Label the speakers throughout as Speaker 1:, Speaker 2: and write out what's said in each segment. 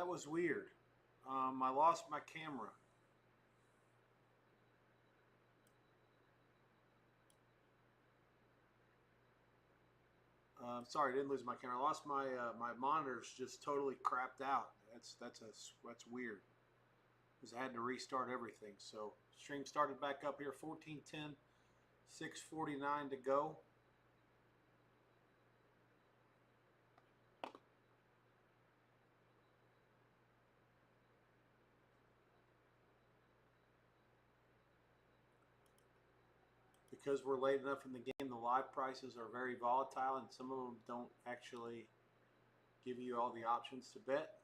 Speaker 1: that was weird. I lost my camera. Sorry, I didn't lose my camera. I lost my my monitors. Just totally crapped out. That's weird. Because I had to restart everything. So stream started back up here. 14:10, 6:49 to go. Because we're late enough in the game, the live prices are very volatile, and some of them don't actually give you all the options to bet.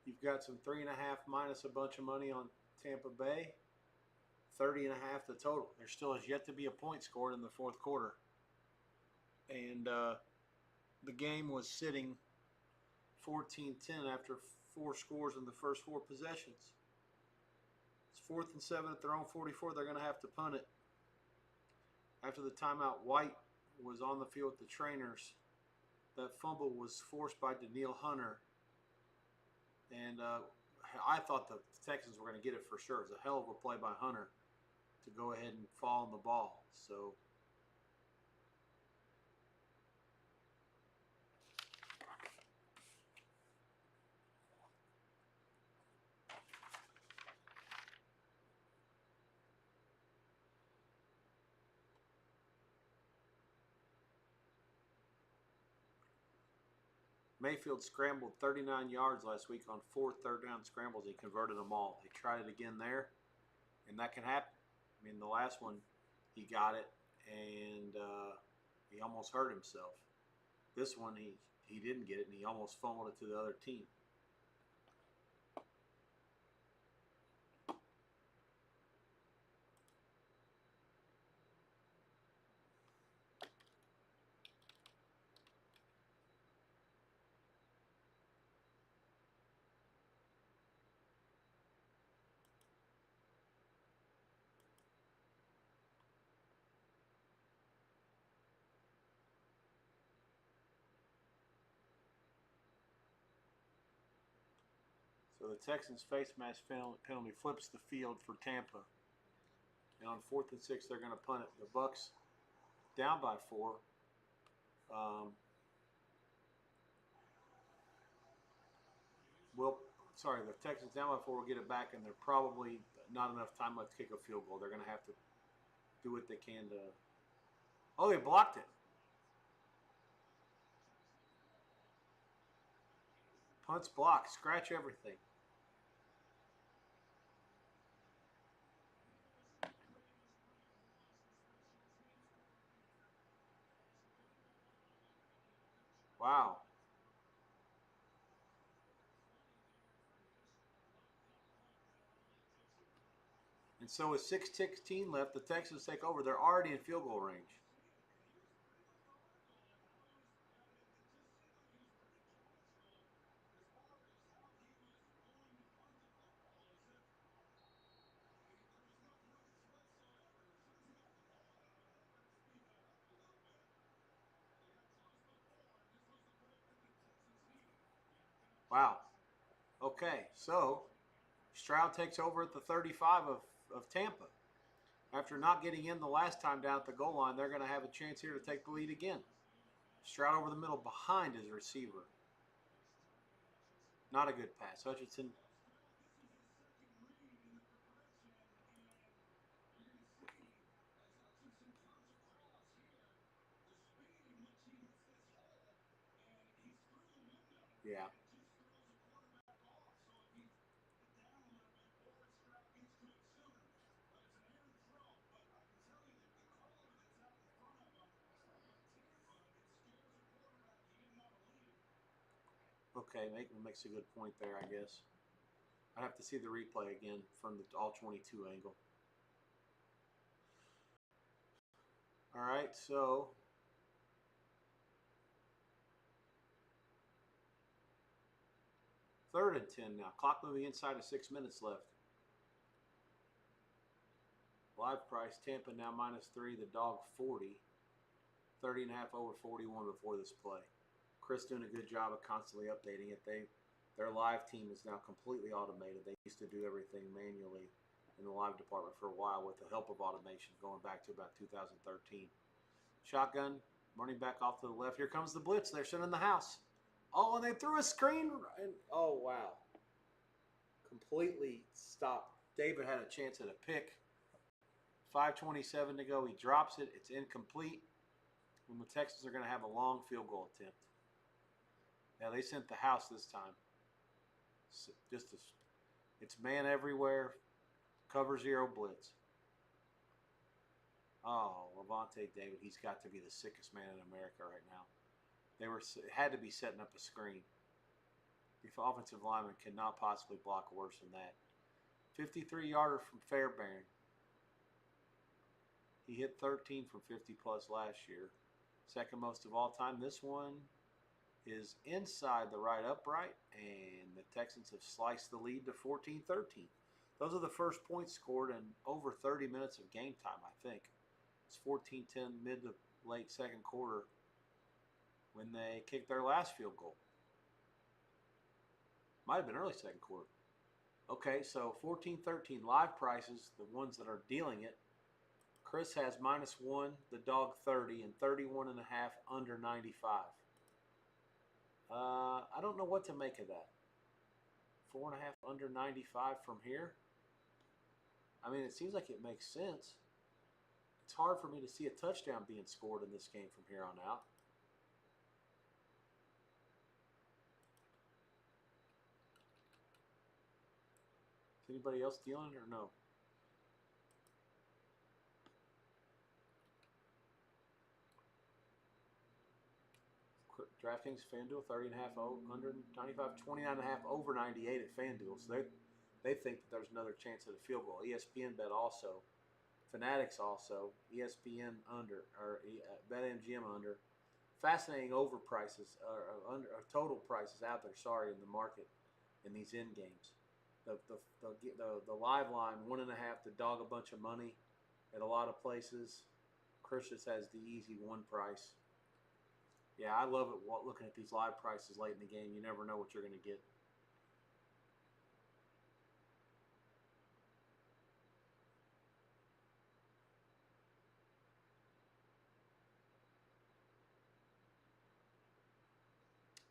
Speaker 1: You've got some 3.5 minus a bunch of money on Tampa Bay. 30.5 the total. There still has yet to be a point scored in the fourth quarter. And the game was sitting 14-10 after 4 scores in the first 4 possessions. It's 4th and 7 at their own 44. They're going to have to punt it. After the timeout, White was on the field with the trainers. That fumble was forced by Daniil Hunter. And I thought the Texans were going to get it for sure. It was a hell of a play by Hunter to go ahead and fall on the ball. So Mayfield scrambled 39 yards last week on 4 third-down scrambles. He converted them all. They tried it again there, and that can happen. I mean, the last one, he got it, and he almost hurt himself. This one, he didn't get it, and he almost fumbled it to the other team. So the Texans' face mask penalty flips the field for Tampa. And on 4th and 6, they're going to punt it. The Bucs down by 4. The Texans down by 4 will get it back, and they're probably not enough time left to kick a field goal. They're going to have to do what they can to. Oh, they blocked it. Punts blocked. Scratch everything. Wow. And so with 6:16 left, the Texans take over. They're already in field goal range. Wow. Okay, so Stroud takes over at the 35 of Tampa. After not getting in the last time down at the goal line, they're going to have a chance here to take the lead again. Stroud over the middle behind his receiver. Not a good pass. Hutchinson. Yeah. Okay, makes a good point there, I guess. I'd have to see the replay again from the all 22 angle. All right, so third and 10 now. Clock moving inside of 6 minutes left. Live price, Tampa now -3, the dog 40. 30.5 over 41 before this play. Chris doing a good job of constantly updating it. Their live team is now completely automated. They used to do everything manually in the live department for a while with the help of automation going back to about 2013. Shotgun, running back off to the left. Here comes the blitz. They're sending the house. Oh, and they threw a screen. And, oh, wow. Completely stopped. David had a chance at a pick. 5:27 to go. He drops it. It's incomplete. And the Texans are going to have a long field goal attempt. Yeah, they sent the house this time. It's man everywhere. Cover zero blitz. Oh, Levante David, he's got to be the sickest man in America right now. Had to be setting up a screen. The offensive lineman cannot possibly block worse than that. 53-yarder from Fairbairn. He hit 13 from 50 plus last year. Second most of all time. This one is inside the right upright, and the Texans have sliced the lead to 14-13. Those are the first points scored in over 30 minutes of game time, I think. It's 14-10 mid to late second quarter when they kicked their last field goal. Might have been early second quarter. Okay, so 14-13 live prices, the ones that are dealing it. Chris has -1, the dog 30, and 31.5 under 95. I don't know what to make of that. 4.5 under 95 from here. I mean, it seems like it makes sense. It's hard for me to see a touchdown being scored in this game from here on out. Is anybody else dealing it or no? DraftKings, FanDuel, 30.5 under 95, 29.5 over 98 at FanDuel. So they think that there's another chance at a field goal. ESPN bet also. Fanatics also. ESPN under, or BetMGM under. Fascinating over prices, or total prices out there, sorry, in the market in these end games. The live line, 1.5 to dog a bunch of money at a lot of places. Chris just has the easy one price. Yeah, I love it looking at these live prices late in the game. You never know what you're going to get.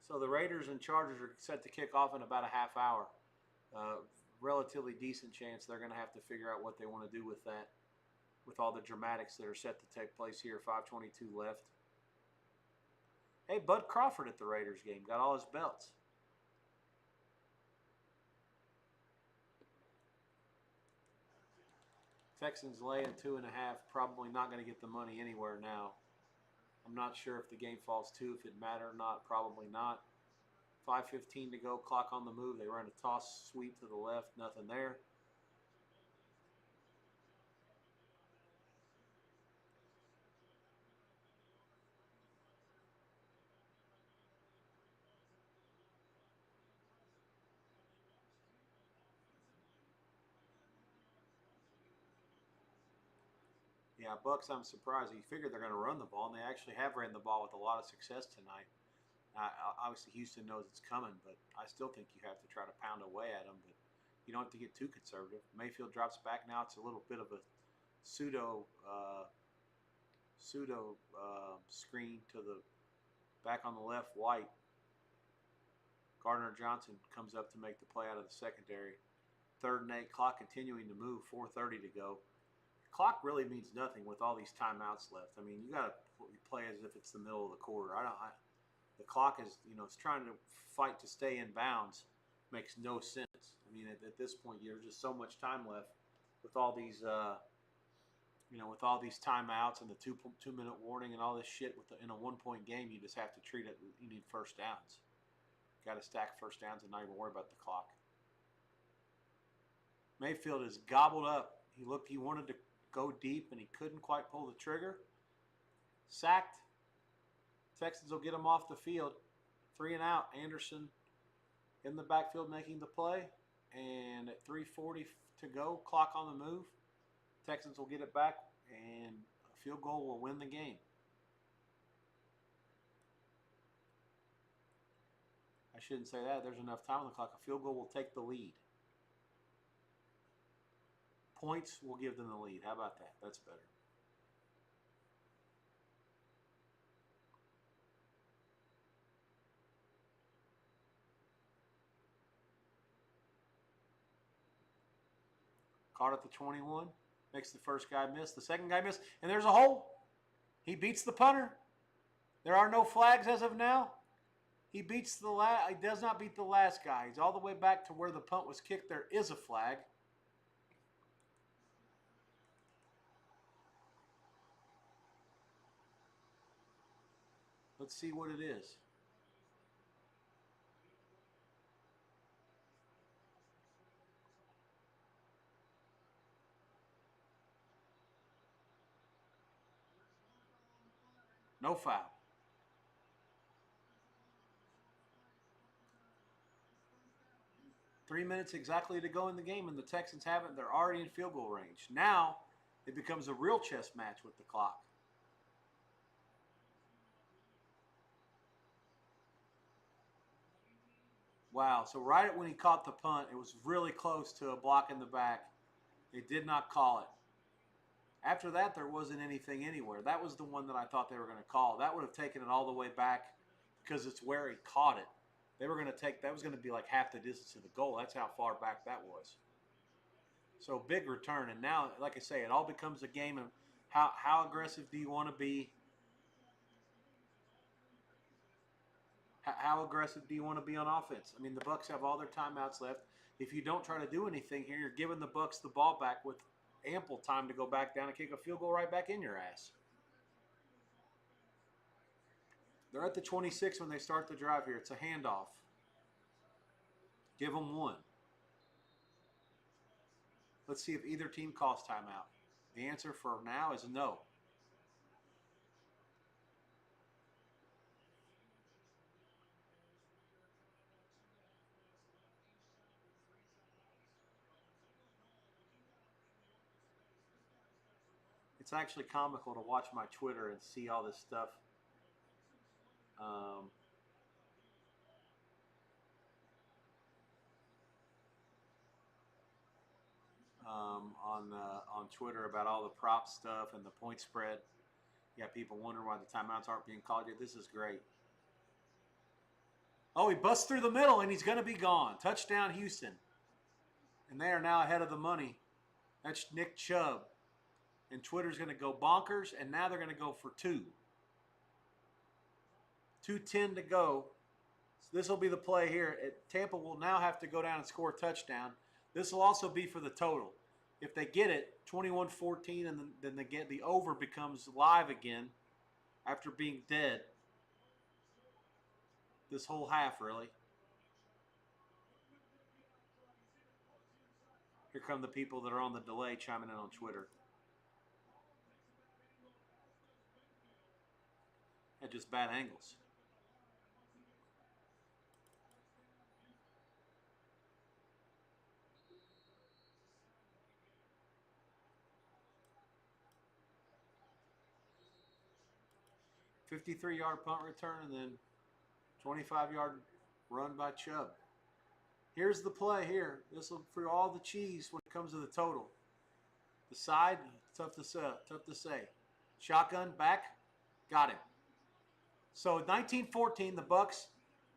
Speaker 1: So the Raiders and Chargers are set to kick off in about a half hour. Relatively decent chance they're going to have to figure out what they want to do with that, with all the dramatics that are set to take place here. 5:22 left. Hey, Bud Crawford at the Raiders game. Got all his belts. Texans laying 2.5. Probably not going to get the money anywhere now. I'm not sure if the game falls 2, if it matter or not. Probably not. 5:15 to go. Clock on the move. They run a toss sweep to the left. Nothing there. Yeah, Bucks, I'm surprised. You figured they're going to run the ball, and they actually have ran the ball with a lot of success tonight. Obviously, Houston knows it's coming, but I still think you have to try to pound away at them. But you don't have to get too conservative. Mayfield drops back now. It's a little bit of a pseudo screen to the back on the left. White. Gardner Johnson comes up to make the play out of the secondary. 3rd and 8. Clock continuing to move. 4:30 to go. Clock really means nothing with all these timeouts left. I mean, you got to play as if it's the middle of the quarter. The clock is, it's trying to fight to stay in bounds. Makes no sense. I mean, at this point, there's just so much time left with all these, with all these timeouts and the 2-minute warning and all this shit. In a 1-point game, you just have to treat it. You need first downs. Got to stack first downs and not even worry about the clock. Mayfield is gobbled up. He wanted to go deep, and he couldn't quite pull the trigger. Sacked. Texans will get him off the field. 3 and out. Anderson in the backfield making the play. And at 3:40 to go, clock on the move. Texans will get it back, and a field goal will win the game. I shouldn't say that. There's enough time on the clock. A field goal will take the lead. Points will give them the lead. How about that? That's better. Caught at the 21. Makes the first guy miss. The second guy miss. And there's a hole. He beats the punter. There are no flags as of now. He beats the last. He does not beat the last guy. He's all the way back to where the punt was kicked. There is a flag. Let's see what it is. No foul. Three minutes exactly to go in the game, and the Texans haven't. They're already in field goal range. Now it becomes a real chess match with the clock. Wow. So right when he caught the punt, it was really close to a block in the back. They did not call it. After that, there wasn't anything anywhere. That was the one that I thought they were going to call. That would have taken it all the way back because it's where he caught it. They were going to take, that was going to be like half the distance to the goal. That's how far back that was. So big return. And now, like I say, it all becomes a game of how aggressive do you want to be? How aggressive do you want to be on offense? I mean, the Bucs have all their timeouts left. If you don't try to do anything here, you're giving the Bucs the ball back with ample time to go back down and kick a field goal right back in your ass. They're at the 26 when they start the drive here. It's a handoff. Give them one. Let's see if either team calls timeout. The answer for now is no. It's actually comical to watch my Twitter and see all this stuff. On Twitter about all the prop stuff and the point spread. You got people wondering why the timeouts aren't being called yet. This is great. Oh, he busts through the middle and he's going to be gone. Touchdown, Houston. And they are now ahead of the money. That's Nick Chubb. And Twitter's going to go bonkers, and now they're going to go for two. 2:10 to go. So this will be the play here. Tampa will now have to go down and score a touchdown. This will also be for the total. If they get it, 21-14, and then they get the over becomes live again after being dead this whole half, really. Here come the people that are on the delay chiming in on Twitter. At just bad angles. $53-yard punt return and then 25-yard run by Chubb. Here's the play here. This will for all the cheese when it comes to the total. The side, tough to say. Shotgun back, got him. So 19-14, the Bucs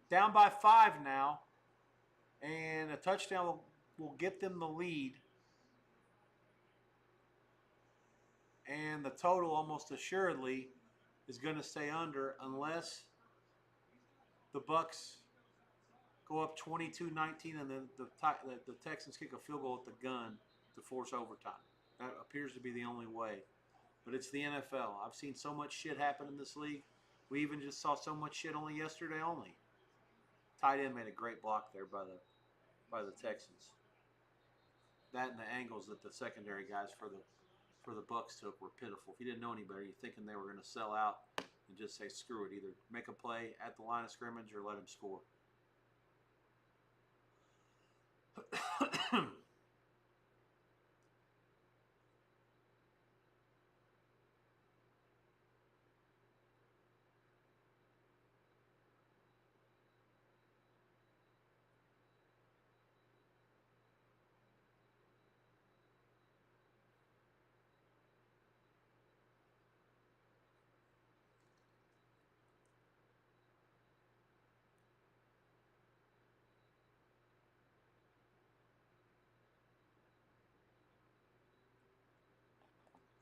Speaker 1: down by 5 now, and a touchdown will get them the lead. And the total almost assuredly is going to stay under unless the Bucs go up 22-19 and then the Texans kick a field goal at the gun to force overtime. That appears to be the only way. But it's the NFL. I've seen so much shit happen in this league. We even just saw so much shit only yesterday only. Tight end made a great block there by the Texans. That and the angles that the secondary guys for the Bucs took were pitiful. If you didn't know any better, you're thinking they were going to sell out and just say screw it. Either make a play at the line of scrimmage or let him score.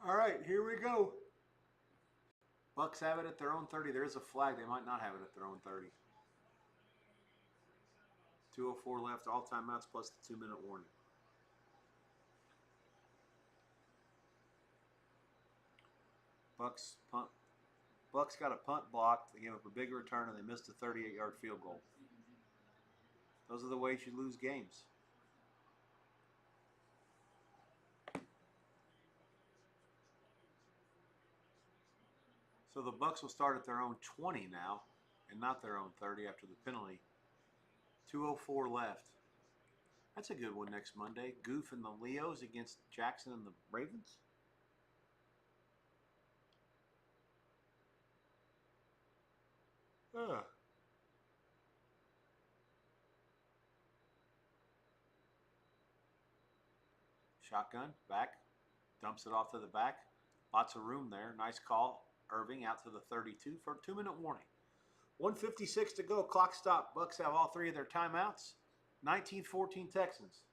Speaker 1: All right, here we go. Bucks have it at their own 30. There is a flag. They might not have it at their own 30. 2:04 left. All timeouts plus the 2-minute warning. Bucks punt. Bucks got a punt blocked. They gave up a big return and they missed a 38-yard field goal. Those are the ways you lose games. So the Bucks will start at their own 20 now, and not their own 30 after the penalty. 2:04 left. That's a good one next Monday. Goof and the Leos against Jackson and the Ravens. Shotgun, back, dumps it off to the back. Lots of room there. Nice call. Irving out to the 32 for a 2-minute warning. 1:56 to go. Clock stop. Bucks have all three of their timeouts. 19-14 Texans.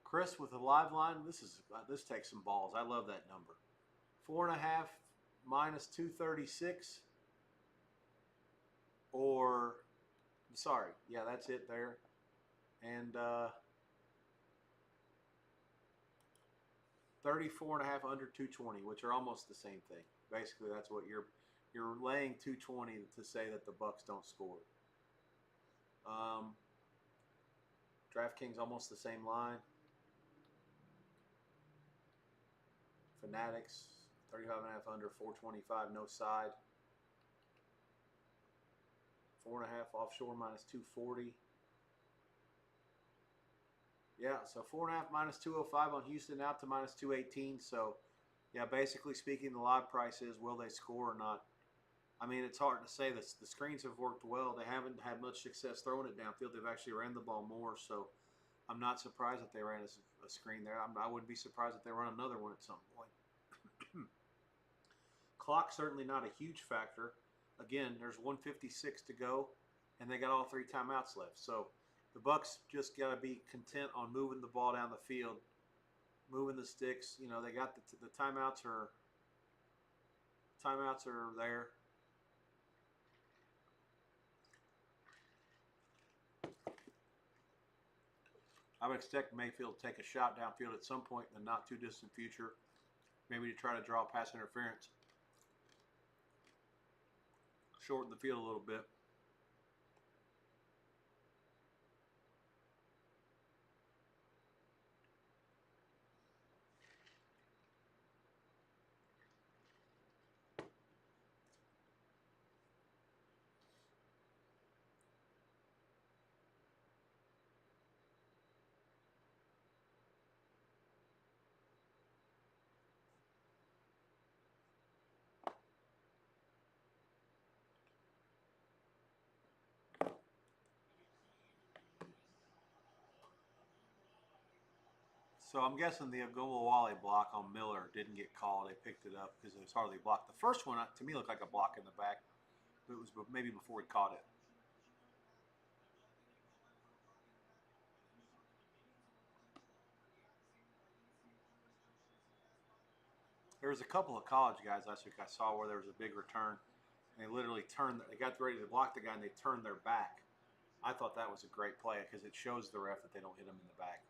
Speaker 1: Chris with the live line. This takes some balls. I love that number. 4.5 minus 236. Or, sorry, yeah, that's it there. And 34.5 under 220, which are almost the same thing. Basically, that's what you're laying 220 to say that the Bucks don't score. DraftKings almost the same line. Fanatics 35.5 under 425, no side. 4.5 offshore minus 240. Yeah, so 4.5 minus 205 on Houston out to minus 218. So, yeah, basically speaking, the live price is will they score or not. I mean, it's hard to say. The screens have worked well. They haven't had much success throwing it downfield. They've actually ran the ball more. So, I'm not surprised that they ran a screen there. I wouldn't be surprised if they run another one at some point. Clock certainly not a huge factor. Again, there's 1:56 to go, and they got all three timeouts left. So the Bucks just got to be content on moving the ball down the field, moving the sticks. You know, they got the timeouts are there. I would expect Mayfield to take a shot downfield at some point in the not too distant future, maybe to try to draw pass interference, shorten the field a little bit. So I'm guessing the Agumawale block on Miller didn't get called. They picked it up because it was hardly blocked. The first one, to me, looked like a block in the back. It was maybe before he caught it. There was a couple of college guys last week I saw where there was a big return. And they literally they got ready to block the guy, and they turned their back. I thought that was a great play because it shows the ref that they don't hit him in the back.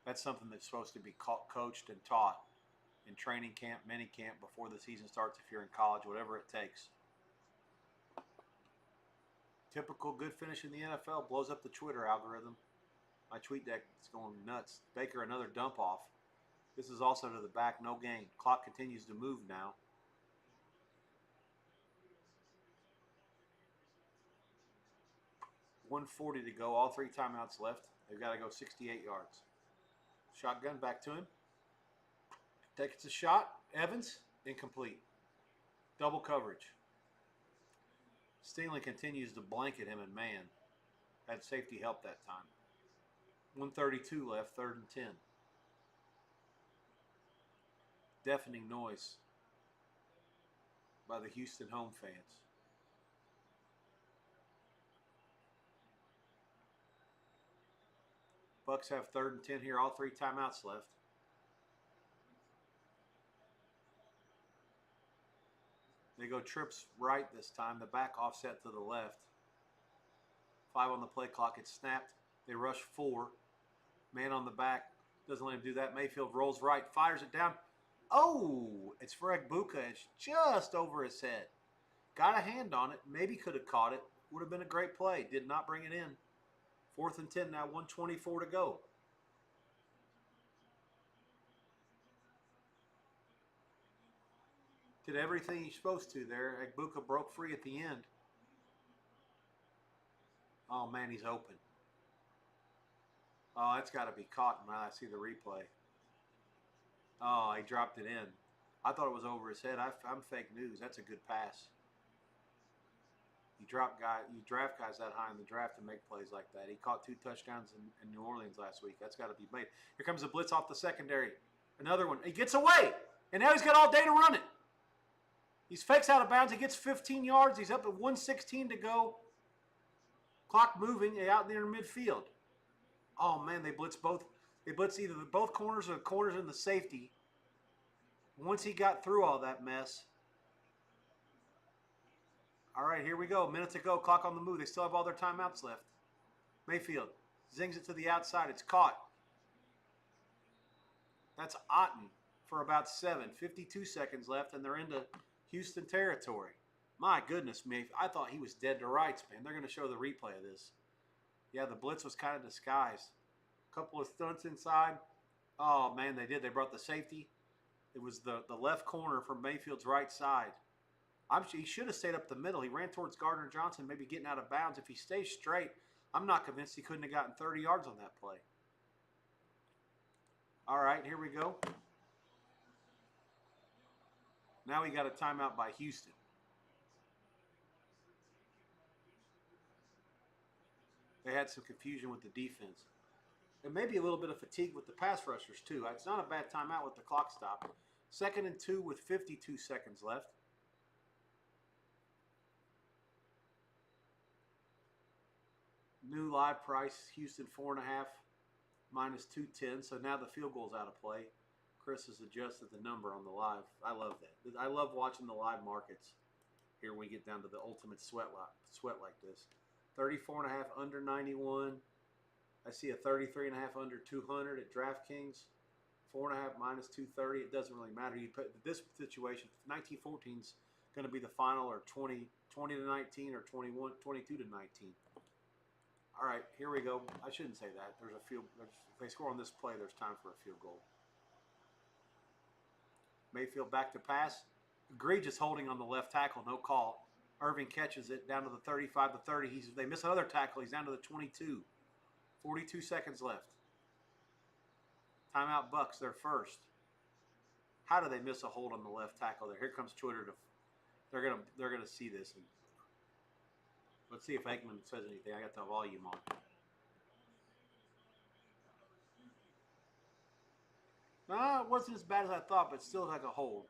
Speaker 1: That's something that's supposed to be coached and taught in training camp, mini camp, before the season starts if you're in college, whatever it takes. Typical good finish in the NFL blows up the Twitter algorithm. My tweet deck is going nuts. Baker, another dump off. This is also to the back, no gain. Clock continues to move now. $140 to go. All three timeouts left. They've got to go 68 yards. Shotgun back to him. Takes a shot. Evans, incomplete. Double coverage. Stingley continues to blanket him and man. Had safety help that time. 1:32 left, 3rd and 10. Deafening noise by the Houston home fans. Bucks have 3rd and 10 here. All three timeouts left. They go trips right this time. The back offset to the left. 5 on the play clock. It's snapped. They rush 4. Man on the back. Doesn't let him do that. Mayfield rolls right. Fires it down. Oh, it's for Egbuka. It's just over his head. Got a hand on it. Maybe could have caught it. Would have been a great play. Did not bring it in. 4th and 10 now. 1:24 to go. Did everything he's supposed to there. Egbuka broke free at the end. Oh, man, he's open. Oh, that's got to be caught when I see the replay. Oh, he dropped it in. I thought it was over his head. I'm fake news. That's a good pass. You draft guys that high in the draft to make plays like that. He caught 2 touchdowns in New Orleans last week. That's got to be made. Here comes a blitz off the secondary. Another one. He gets away, and now he's got all day to run it. He fakes out of bounds. He gets 15 yards. He's up at 1:16 to go. Clock moving out near midfield. Oh, man, they blitz both. They blitz either both corners or the corners and the safety. Once he got through all that mess. All right, here we go. A minute to go. Clock on the move. They still have all their timeouts left. Mayfield zings it to the outside. It's caught. That's Otten for about 7. 52 seconds left, and they're into Houston territory. My goodness me. I thought he was dead to rights, man. They're going to show the replay of this. Yeah, the blitz was kind of disguised. A couple of stunts inside. Oh, man, they did. They brought the safety. It was the left corner from Mayfield's right side. He should have stayed up the middle. He ran towards Gardner Johnson, maybe getting out of bounds. If he stays straight, I'm not convinced he couldn't have gotten 30 yards on that play. All right, here we go. Now we got a timeout by Houston. They had some confusion with the defense. And maybe a little bit of fatigue with the pass rushers, too. It's not a bad timeout with the clock stopped. 2nd and 2 with 52 seconds left. New live price, Houston 4.5 minus 210. So now the field goal's out of play. Chris has adjusted the number on the live. I love that. I love watching the live markets. Here we get down to the ultimate sweat like this. 34.5 under 91. I see a 33.5 under 200 at DraftKings. 4.5 minus 230. It doesn't really matter. You put this situation. 1914 is going to be the final, or 20 to 19, or 22 to 19. All right, here we go. I shouldn't say that. If they score on this play, there's time for a field goal. Mayfield back to pass. Egregious holding on the left tackle, no call. Irving catches it down to the 35 to 30. They miss another tackle. He's down to the 22. 42 seconds left. Timeout Bucks, they're first. How do they miss a hold on the left tackle there? Here comes Twitter. They're gonna see this. And let's see if Aikman says anything. I got the volume on. No, it wasn't as bad as I thought, but still like a hold.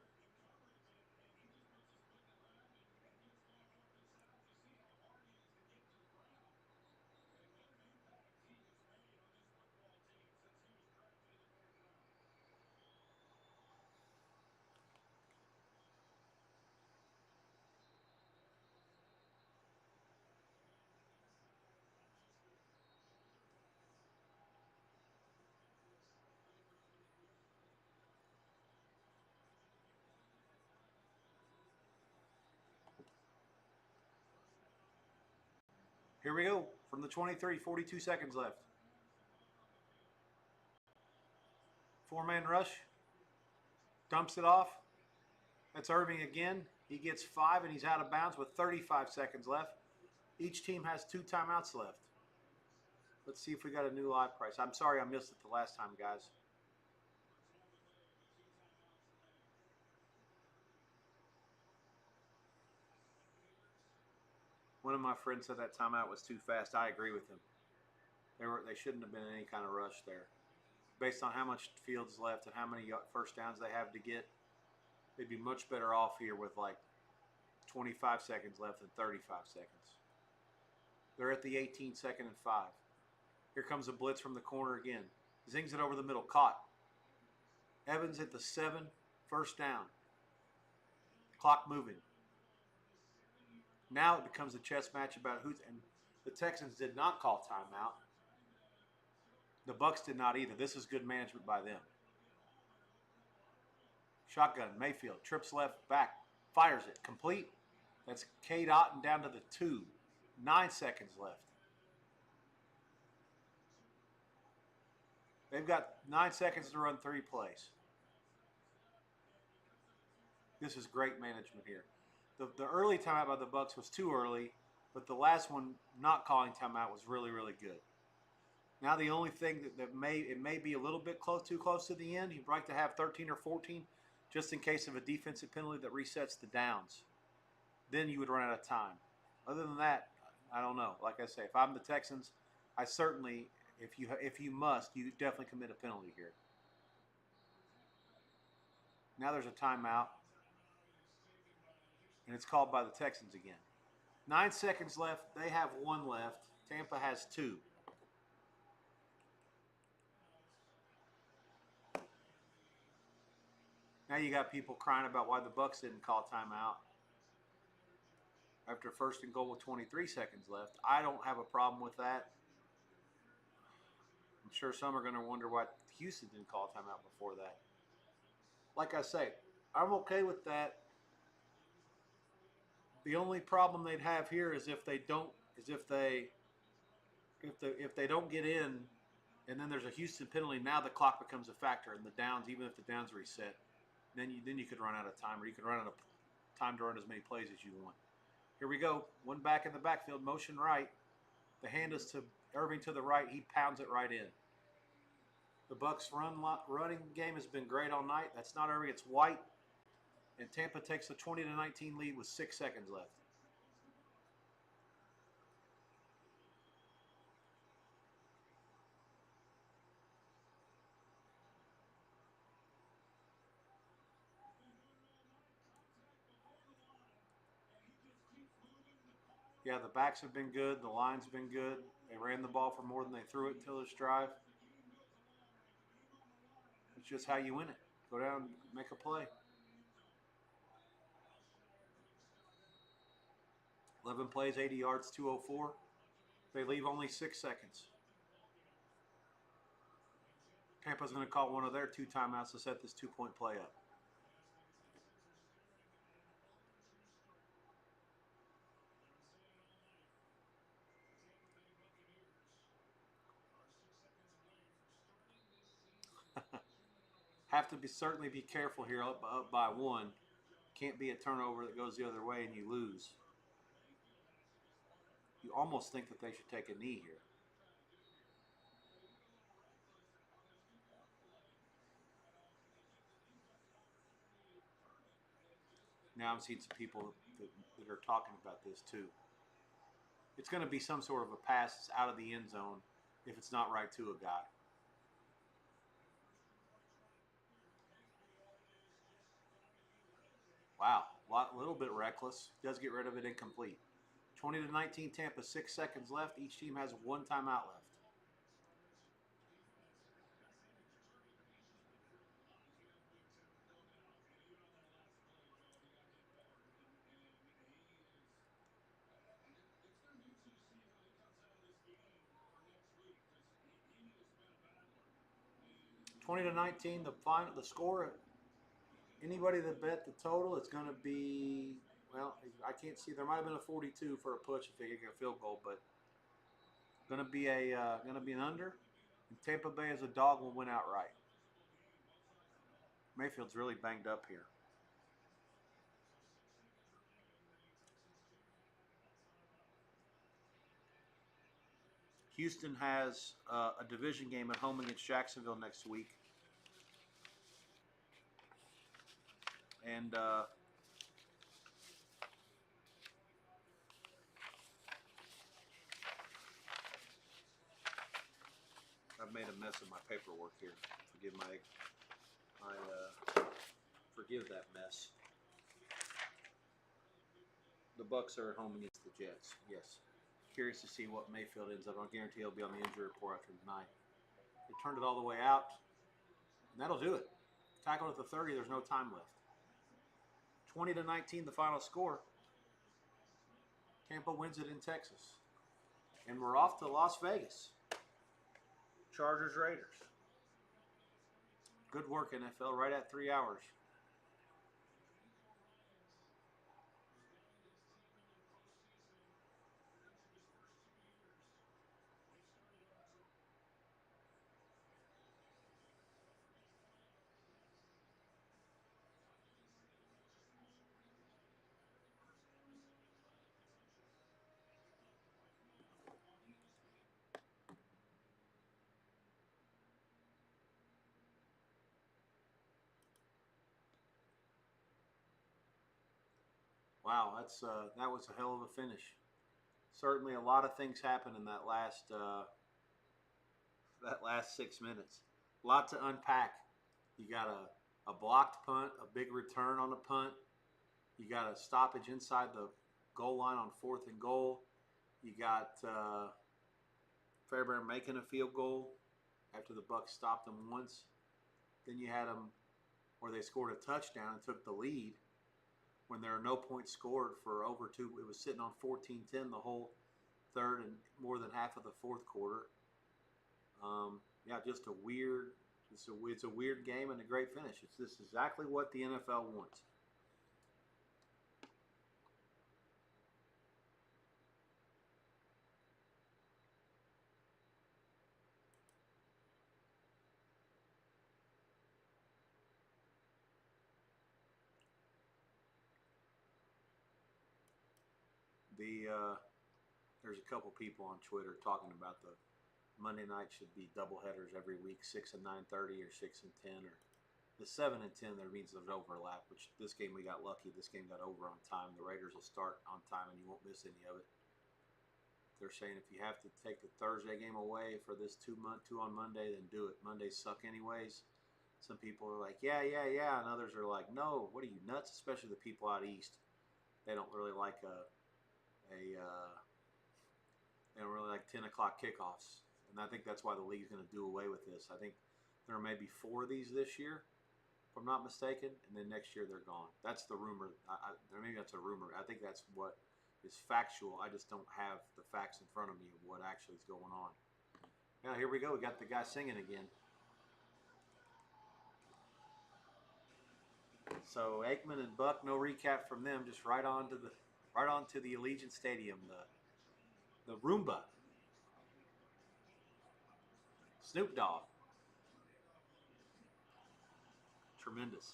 Speaker 1: Here we go. From the 23, 42 seconds left. 4-man rush. Dumps it off. That's Irving again. He gets 5 and he's out of bounds with 35 seconds left. Each team has 2 timeouts left. Let's see if we got a new live price. I'm sorry I missed it the last time, guys. One of my friends said that timeout was too fast. I agree with him. They shouldn't have been in any kind of rush there. Based on how much field's left and how many first downs they have to get, they'd be much better off here with like 25 seconds left than 35 seconds. They're at the 18, 2nd and 5. Here comes a blitz from the corner again. Zings it over the middle. Caught. Evans at the 7. First down. Clock moving. Now it becomes a chess match about who's, and the Texans did not call timeout. The Bucs did not either. This is good management by them. Shotgun, Mayfield, trips left, back, fires it, complete. That's Cade Otton down to the 2. 9 seconds left. They've got 9 seconds to run 3 plays. This is great management here. The early timeout by the Bucs was too early, but the last one, not calling timeout, was really, really good. Now the only thing that may be a little bit too close to the end. You'd like to have 13 or 14, just in case of a defensive penalty that resets the downs. Then you would run out of time. Other than that, I don't know. Like I say, if I'm the Texans, I certainly, if you must, you definitely commit a penalty here. Now there's a timeout, and it's called by the Texans again. 9 seconds left. They have 1 left. Tampa has 2. Now you got people crying about why the Bucs didn't call timeout after first and goal with 23 seconds left. I don't have a problem with that. I'm sure some are going to wonder why Houston didn't call timeout before that. Like I say, I'm okay with that. The only problem they'd have here is if they don't get in, and then there's a Houston penalty. Now the clock becomes a factor, and the downs, even if the downs reset, then you could run out of time, or you could run out of time to run as many plays as you want. Here we go. One back in the backfield, motion right. The hand is to Irving to the right. He pounds it right in. The Bucs running game has been great all night. That's not Irving, it's White. And Tampa takes a 20-19 lead with 6 seconds left. Yeah, the backs have been good. The line's been good. They ran the ball for more than they threw it until this drive. It's just how you win it. Go down, make a play. 11 plays, 80 yards, 204. They leave only 6 seconds. Tampa's going to call one of their 2 timeouts to set this 2-point play up. Have to certainly be careful here, up by 1. Can't be a turnover that goes the other way and you lose. You almost think that they should take a knee here. Now I'm seeing some people that are talking about this too. It's going to be some sort of a pass out of the end zone if it's not right to a guy. Wow, a little bit reckless. Does get rid of it incomplete. 20-19 Tampa, 6 seconds left. Each team has 1 timeout left. Twenty to 19, the score. Anybody that bet the total, it's going to be, well, I can't see. There might have been a 42 for a push if they get a field goal, but going to be an under. And Tampa Bay as a dog will win outright. Mayfield's really banged up here. Houston has a division game at home against Jacksonville next week. And I've made a mess of my paperwork here. Forgive that mess. The Bucs are at home against the Jets. Yes. Curious to see what Mayfield ends up. I guarantee he'll be on the injury report after tonight. They turned it all the way out, and that'll do it. Tackled at the 30. There's no time left. 20-19, the final score. Tampa wins it in Texas. And we're off to Las Vegas. Chargers, Raiders. Good work, NFL, right at 3 hours. Wow, that was a hell of a finish. Certainly, a lot of things happened in that last 6 minutes. A lot to unpack. You got a blocked punt, a big return on a punt. You got a stoppage inside the goal line on 4th and goal. You got Fairbairn making a field goal after the Bucs stopped them once. Then you had them where they scored a touchdown and took the lead when there are no points scored for over 2. It was sitting on 14-10 the whole third and more than half of the fourth quarter. Yeah, just a weird. It's a weird game and a great finish. This is exactly what the NFL wants. There's a couple people on Twitter talking about the Monday night should be doubleheaders every week, 6 and 9:30 or 6 and 10, or the 7 and 10. There means there's overlap. Which this game we got lucky. This game got over on time. The Raiders will start on time, and you won't miss any of it. They're saying if you have to take the Thursday game away for this two on Monday, then do it. Mondays suck anyways. Some people are like, yeah, and others are like, no, what are you, nuts? Especially the people out east. They don't really like they don't really like 10 o'clock kickoffs. And I think that's why the league's going to do away with this. I think there may be 4 of these this year, if I'm not mistaken, and then next year they're gone. That's the rumor. Maybe that's a rumor. I think that's what is factual. I just don't have the facts in front of me of what actually is going on. Now here we go. We got the guy singing again. So Aikman and Buck, no recap from them. Just right on to the Allegiant Stadium. The Roomba. Snoop Dogg. Tremendous.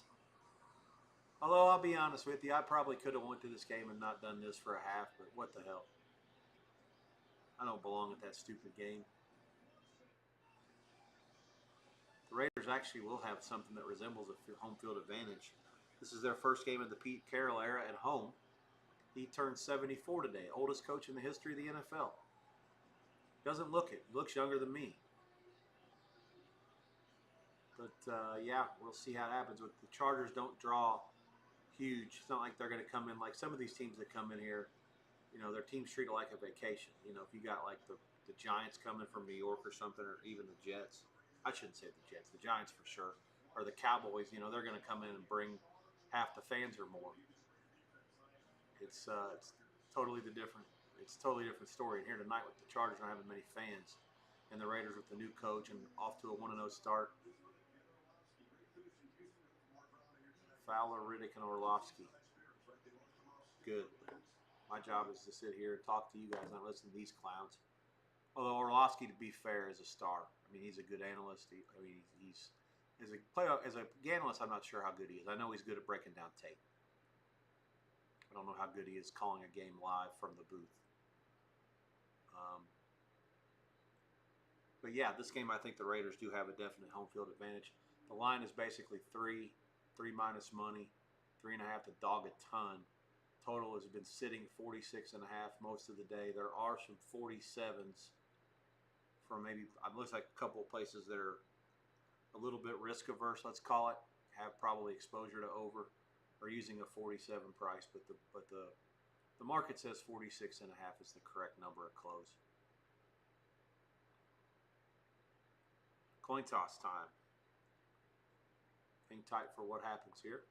Speaker 1: Although I'll be honest with you, I probably could have went to this game and not done this for a half, but what the hell? I don't belong at that stupid game. The Raiders actually will have something that resembles a home field advantage. This is their first game of the Pete Carroll era at home. He turned 74 today, oldest coach in the history of the NFL. Doesn't look it. He looks younger than me. But yeah, we'll see how it happens. With the Chargers, don't draw huge. It's not like they're going to come in like some of these teams that come in here. You know, their teams treat it like a vacation. You know, if you got like the Giants coming from New York or something, or even the Jets. I shouldn't say the Jets. The Giants for sure. Or the Cowboys. You know, they're going to come in and bring half the fans or more. It's totally different. It's a totally different story. And here tonight with the Chargers not having many fans, and the Raiders with the new coach and off to a 1-0 start. Fowler, Riddick, and Orlovsky. Good. My job is to sit here and talk to you guys, not listen to these clowns. Although Orlovsky, to be fair, is a star. I mean, he's a good analyst. He's as a analyst, I'm not sure how good he is. I know he's good at breaking down tape. I don't know how good he is calling a game live from the booth. But yeah, this game I think the Raiders do have a definite home field advantage. The line is basically 3 minus money, 3.5 to dog a ton. Total has been sitting 46.5 most of the day. There are some 47s from maybe, it looks like a couple of places that are a little bit risk averse, let's call it, have probably exposure to over, or using a 47 price, but the market says 46.5 is the correct number at close. Coin toss time. Hang tight for what happens here.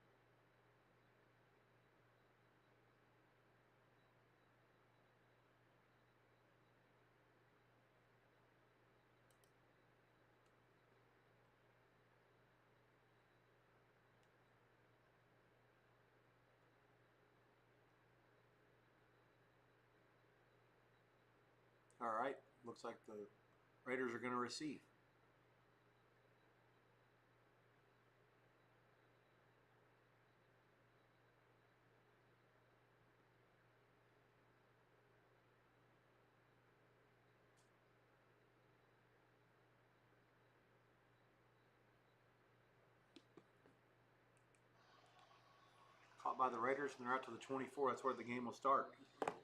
Speaker 1: All right. Looks like the Raiders are going to receive. Caught by the Raiders, and they're out to the 24. That's where the game will start.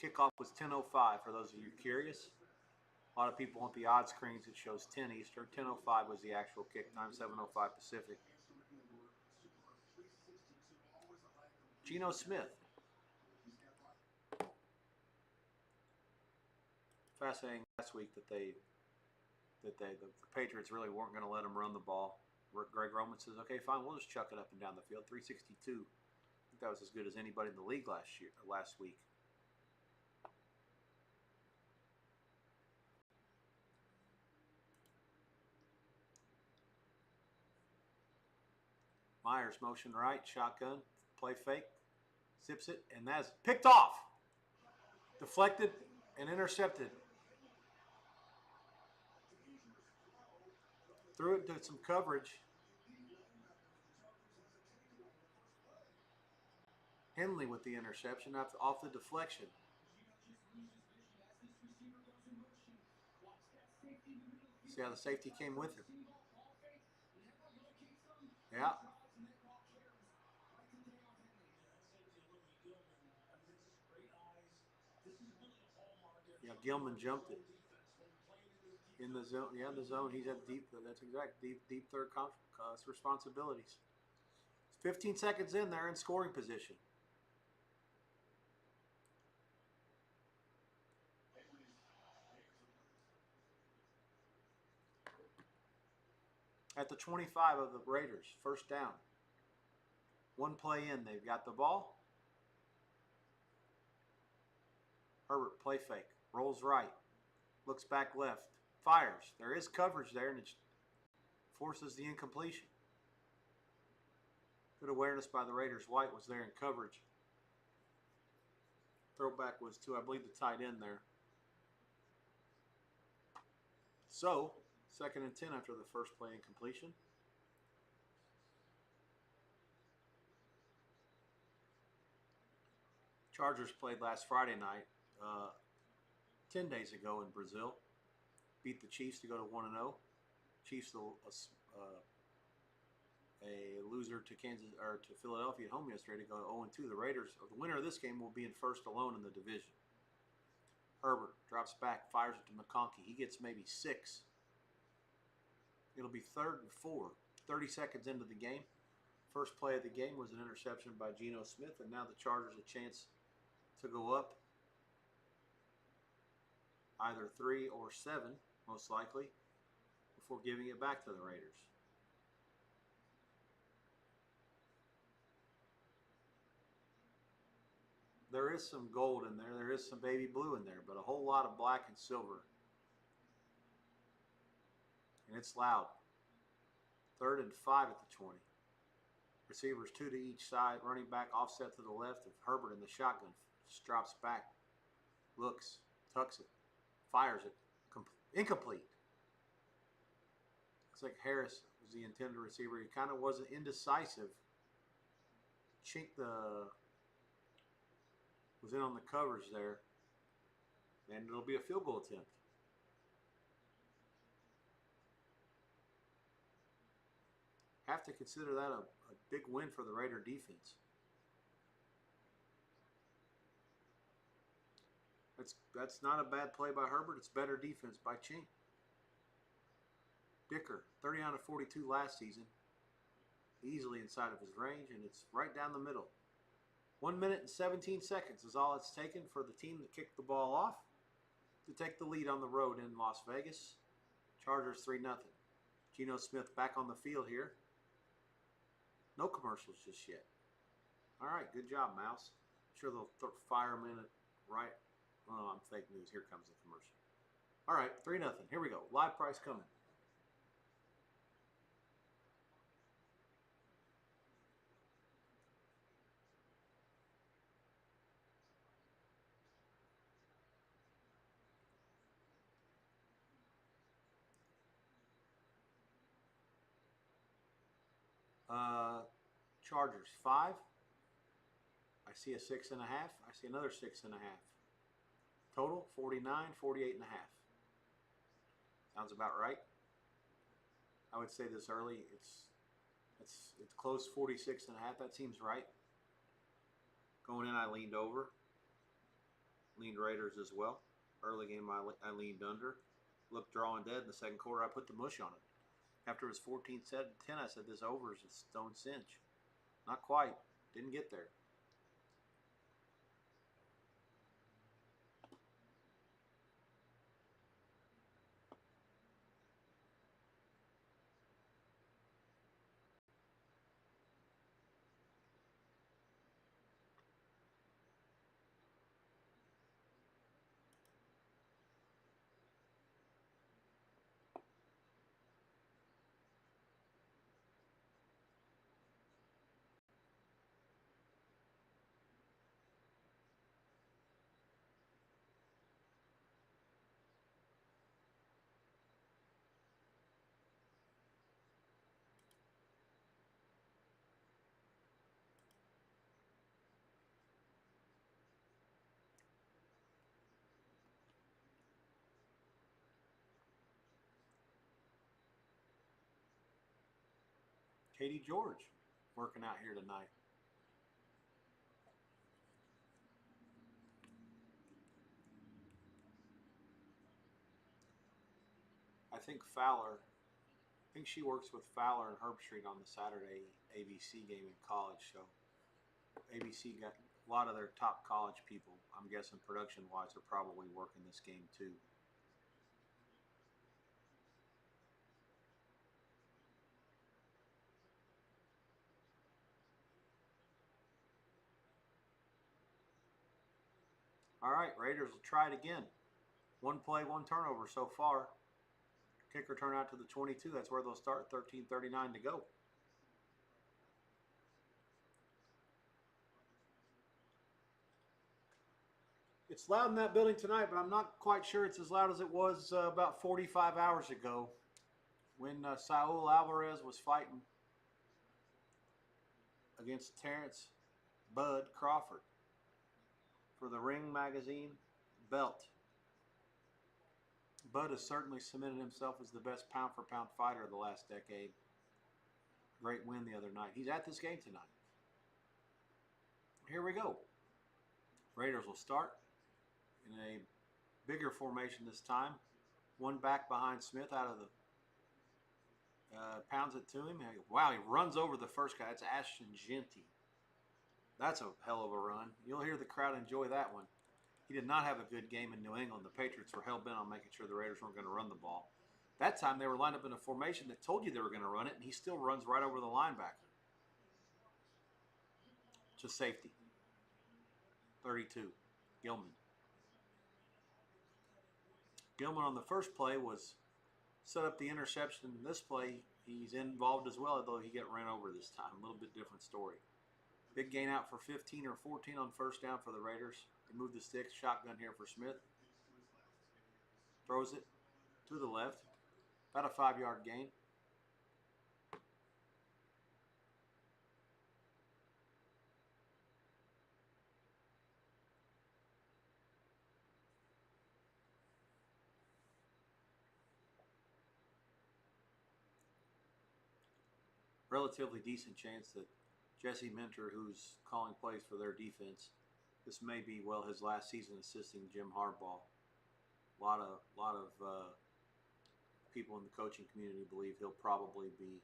Speaker 1: Kickoff was 10:05 for those of you curious. A lot of people want the odd screens. It shows 10 Eastern. 10:05 was the actual kick time, 7:05 Pacific. Geno Smith. Fascinating last week that the Patriots really weren't going to let him run the ball. Greg Roman says, "Okay, fine, we'll just chuck it up and down the field." 362. I think that was as good as anybody in the league last week. Myers motion right, shotgun, play fake, zips it, and that's picked off. Deflected and intercepted. Threw it into some coverage. Henley with the interception off the deflection. See how the safety came with him. Yeah. Yeah, Gilman jumped it. In the zone, yeah, the zone. He's at deep. That's exact. Deep third responsibilities. 15 seconds in, they're in scoring position. At the 25 of the Raiders, first down. One play in, they've got the ball. Herbert, play fake, rolls right, looks back left, fires. There is coverage there, and it forces the incompletion. Good awareness by the Raiders. White was there in coverage. Throwback was to, I believe, the tight end there. So, 2nd and 10 after the first play incompletion. Chargers played last Friday night, 10 days ago in Brazil. Beat the Chiefs to go to 1-0. Chiefs a loser to Philadelphia at home yesterday to go 0-2. The Raiders, the winner of this game, will be in first alone in the division. Herbert drops back, fires it to McConkey. He gets maybe 6. It'll be 3rd and 4. 30 seconds into the game. First play of the game was an interception by Geno Smith, and now the Chargers a chance to go up either 3 or 7, most likely, before giving it back to the Raiders. There is some gold in there. There is some baby blue in there, but a whole lot of black and silver. And it's loud. 3rd and 5 at the 20. Receivers 2 to each side. Running back offset to the left of Herbert in the shotgun. Just drops back. Looks. Tucks it. Fires it. Incomplete. Looks like Harris was the intended receiver. He kind of wasn't indecisive. Chink was in on the coverage there. And it'll be a field goal attempt. Have to consider that a big win for the Raider defense. That's not a bad play by Herbert. It's better defense by Chink. Dicker, 30 out of 42 last season. Easily inside of his range, and it's right down the middle. 1 minute and 17 seconds is all it's taken for the team that kicked the ball off to take the lead on the road in Las Vegas. Chargers 3-0. Geno Smith back on the field here. No commercials just yet. All right, good job, Mouse. I'm sure they'll fire him in it right. Oh, I'm fake news. Here comes the commercial. All right, 3-0. Here we go. Live price coming. Chargers 5. I see a 6.5. I see another 6.5. Total 49, 48.5. Sounds about right. I would say this early. It's close 46.5. That seems right. Going in, I leaned over. Leaned Raiders as well. Early game, I leaned under. Looked drawing dead in the second quarter. I put the mush on it. After it was 14-10, I said this over is a stone cinch. Not quite. Didn't get there. Katie George working out here tonight. I think she works with Fowler and Herbstreit on the Saturday ABC game in college. So ABC got a lot of their top college people. I'm guessing production-wise are probably working this game too. All right, Raiders will try it again. One play, one turnover so far. Kicker turn out to the 22. That's where they'll start. 13:39 to go. It's loud in that building tonight, but I'm not quite sure it's as loud as it was about 45 hours ago when Saul Alvarez was fighting against Terrence Bud Crawford for the Ring Magazine belt. Bud has certainly cemented himself as the best pound-for-pound fighter of the last decade. Great win the other night. He's at this game tonight. Here we go. Raiders will start in a bigger formation this time. One back behind Smith out of the pounds it to him. Wow, he runs over the first guy. That's Ashton Genty. That's a hell of a run. You'll hear the crowd enjoy that one. He did not have a good game in New England. The Patriots were hell-bent on making sure the Raiders weren't going to run the ball. That time they were lined up in a formation that told you they were going to run it, and he still runs right over the linebacker. To safety. 32. Gilman. Gilman on the first play was set up the interception. This play, he's involved as well, although he got ran over this time. A little bit different story. Big gain out for 15 or 14 on first down for the Raiders. They move the sticks. Shotgun here for Smith. Throws it to the left. About a 5-yard gain. Relatively decent chance that Jesse Minter, who's calling plays for their defense, this may be, well, his last season assisting Jim Harbaugh. A lot of people in the coaching community believe he'll probably be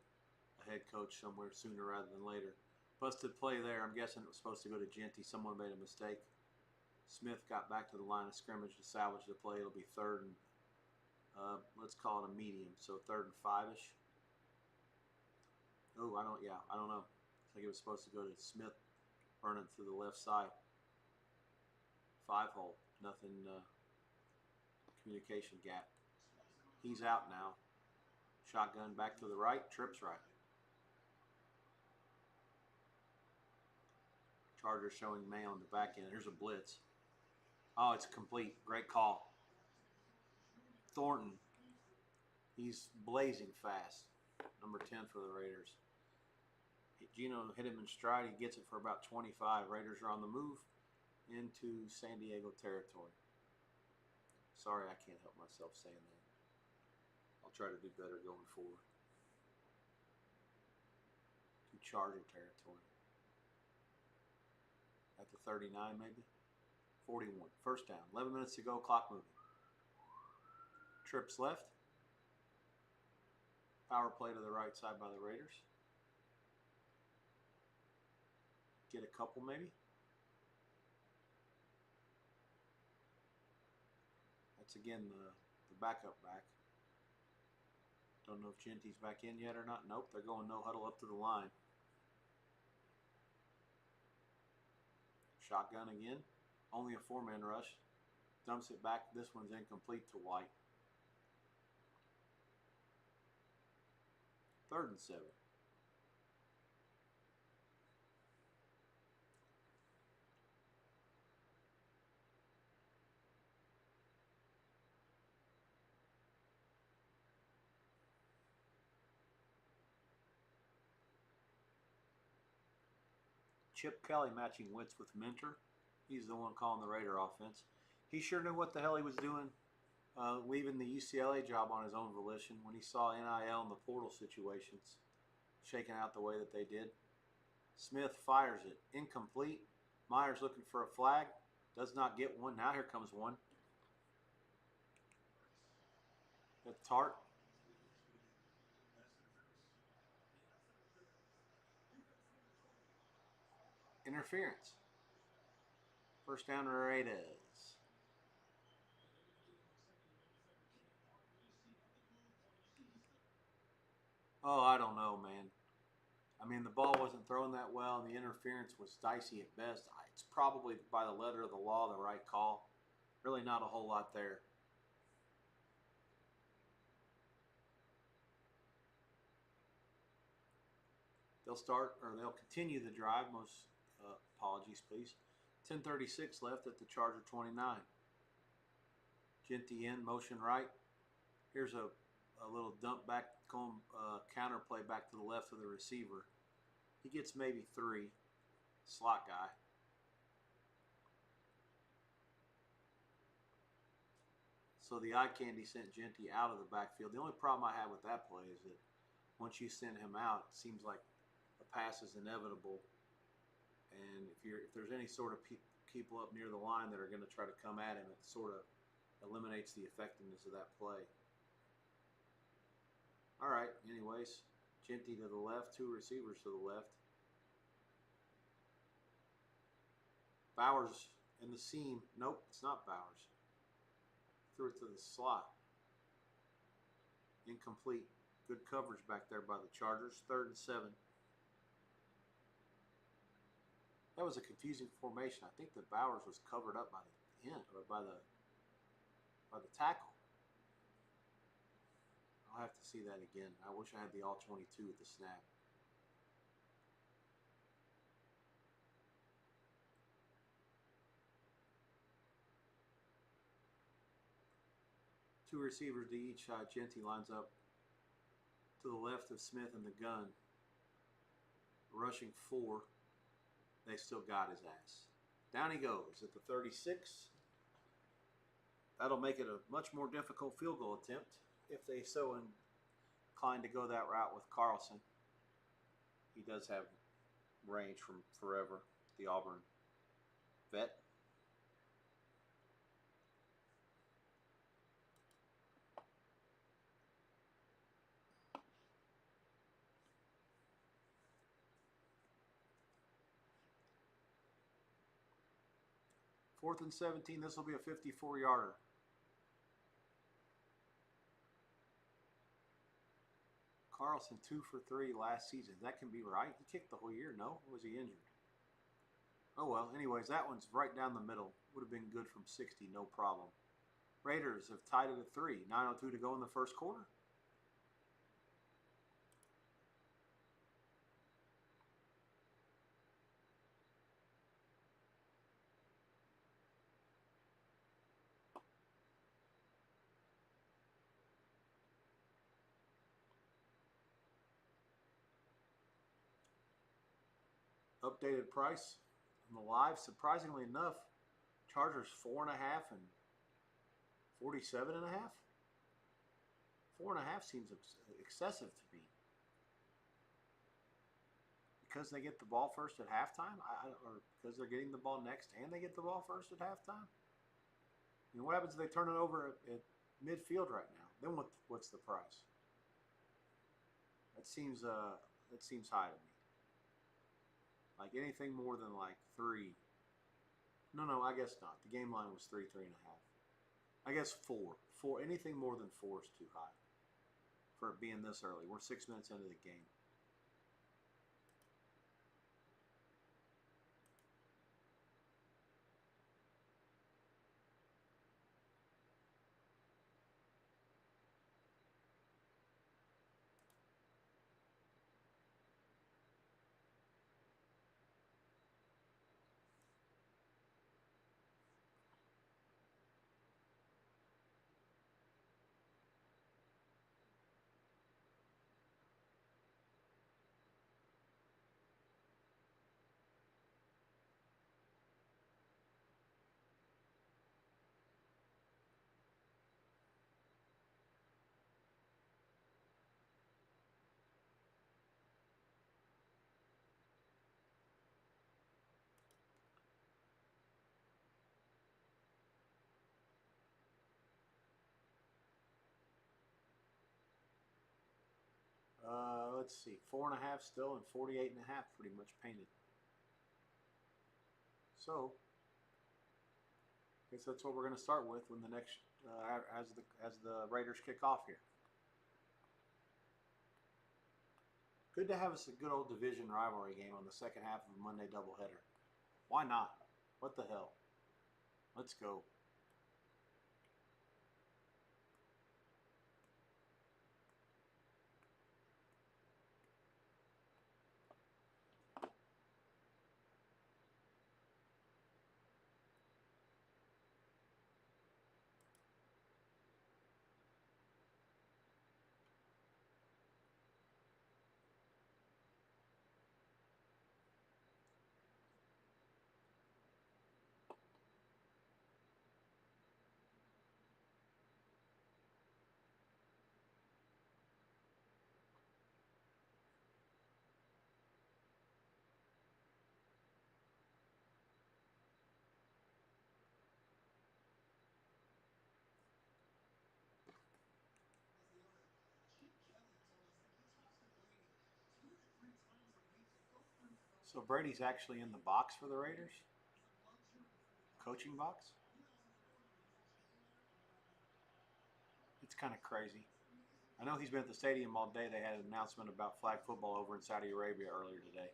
Speaker 1: a head coach somewhere sooner rather than later. Busted play there. I'm guessing it was supposed to go to Genty. Someone made a mistake. Smith got back to the line of scrimmage to salvage the play. It'll be third and, let's call it a medium, so 3rd and 5-ish. Oh, I don't know. I think it was supposed to go to Smith, running through the left side. 5-hole, nothing, communication gap. He's out now. Shotgun back to the right, trips right. Chargers showing May on the back end. Here's a blitz. Oh, it's complete. Great call. Thornton. He's blazing fast. Number 10 for the Raiders. Geno hit him in stride. He gets it for about 25. Raiders are on the move into San Diego territory. Sorry, I can't help myself saying that. I'll try to do better going forward. To Charger territory. At the 39 maybe? 41. First down. 11 minutes to go. Clock moving. Trips left. Power play to the right side by the Raiders. Get a couple maybe. That's again the backup back. Don't know if Genty's back in yet or not. Nope, they're going no huddle up to the line. Shotgun again. Only a 4-man rush. Dumps it back. This one's incomplete to White. 3rd and 7. Chip Kelly matching wits with Mentor. He's the one calling the Raider offense. He sure knew what the hell he was doing, leaving the UCLA job on his own volition when he saw NIL and the portal situations shaking out the way that they did. Smith fires it. Incomplete. Myers looking for a flag. Does not get one. Now here comes one. At Tart. Interference. First down Raiders. Oh, I don't know, man. I mean, the ball wasn't thrown that well, and the interference was dicey at best. It's probably, by the letter of the law, the right call. Really not a whole lot there. They'll continue the drive. Most apologies, please. 10:36 left at the Charger 29. Genty in, motion right. Here's a little dump back, counter play back to the left of the receiver. He gets maybe 3. Slot guy. So the eye candy sent Genty out of the backfield. The only problem I have with that play is that once you send him out, it seems like a pass is inevitable. And if there's any sort of people up near the line that are going to try to come at him, it sort of eliminates the effectiveness of that play. All right, anyways, Genty to the left, 2 receivers to the left. Bowers in the seam. Nope, it's not Bowers. Threw it to the slot. Incomplete. Good coverage back there by the Chargers. 3rd and 7. That was a confusing formation. I think that Bowers was covered up by the end or by the tackle. I'll have to see that again. I wish I had the all 22 at the snap. Two receivers to each side. Genty lines up to the left of Smith in the gun. Rushing 4. They still got his ass. Down he goes at the 36. That'll make it a much more difficult field goal attempt if they so inclined to go that route with Carlson. He does have range from forever, the Auburn vet. Fourth and 17, this will be a 54-yarder. Carlson 2 for 3 last season. That can be right. He kicked the whole year, no? Or was he injured? Oh well, anyways, that one's right down the middle. Would have been good from 60, no problem. Raiders have tied it at 3. 9:02 to go in the first quarter. Updated price on the live. Surprisingly enough, Chargers 4.5 and 47.5. 4.5 seems excessive to me. Because they get the ball first at halftime, or because they're getting the ball next and they get the ball first at halftime. I mean, what happens if they turn it over at midfield right now? Then what's the price? That seems high to me. Like anything more than like 3. No, I guess not. The game line was 3.5. I guess 4. Anything more than 4 is too high for it being this early. We're 6 minutes into the game. Let's see, 4.5 still, and 48.5 pretty much painted. So, I guess that's what we're going to start with when the next as the Raiders kick off here. Good to have us a good old division rivalry game on the second half of a Monday doubleheader. Why not? What the hell? Let's go. So Brady's actually in the box for the Raiders? Coaching box? It's kind of crazy. I know he's been at the stadium all day. They had an announcement about flag football over in Saudi Arabia earlier today.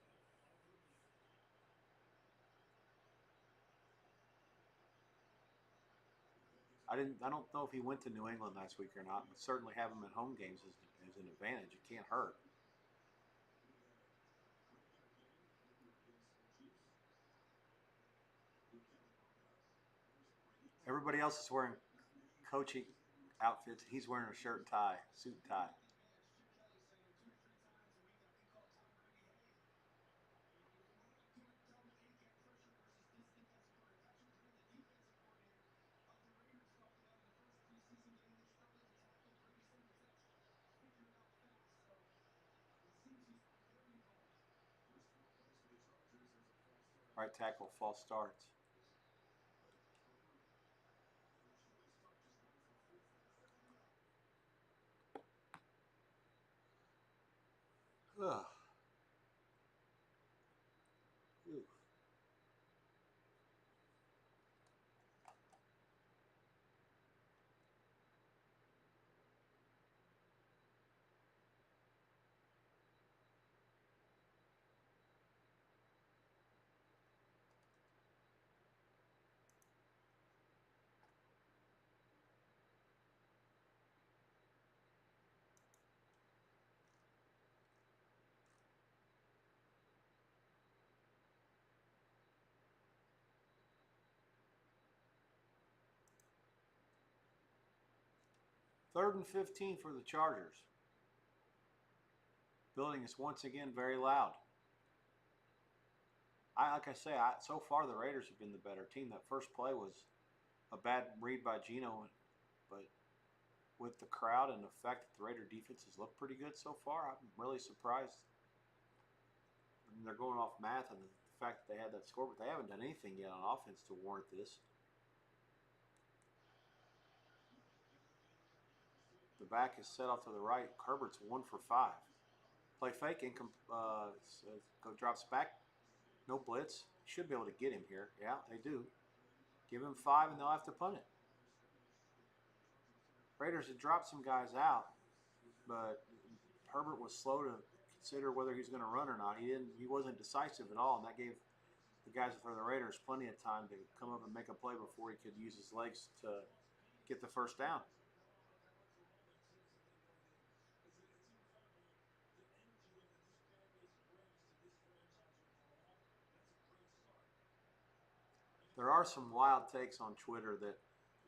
Speaker 1: I don't know if he went to New England last week or not, but certainly having him at home games is an advantage. It can't hurt. Everybody else is wearing coaching outfits. He's wearing a shirt and tie, suit and tie. Right tackle, false starts. Ugh. Ooh. 3rd and 15 for the Chargers. Building is once again very loud. Like I say, so far the Raiders have been the better team. That first play was a bad read by Geno, but with the crowd and the fact that the Raider defense has looked pretty good so far, I'm really surprised. I mean, they're going off math and the fact that they had that score, but they haven't done anything yet on offense to warrant this. The back is set off to the right. Herbert's 1 for 5. Play fake, drops back. No blitz. Should be able to get him here. Yeah, they do. Give him 5 and they'll have to punt it. Raiders had dropped some guys out, but Herbert was slow to consider whether he's going to run or not. He wasn't decisive at all, and that gave the guys for the Raiders plenty of time to come up and make a play before he could use his legs to get the first down. There are some wild takes on Twitter that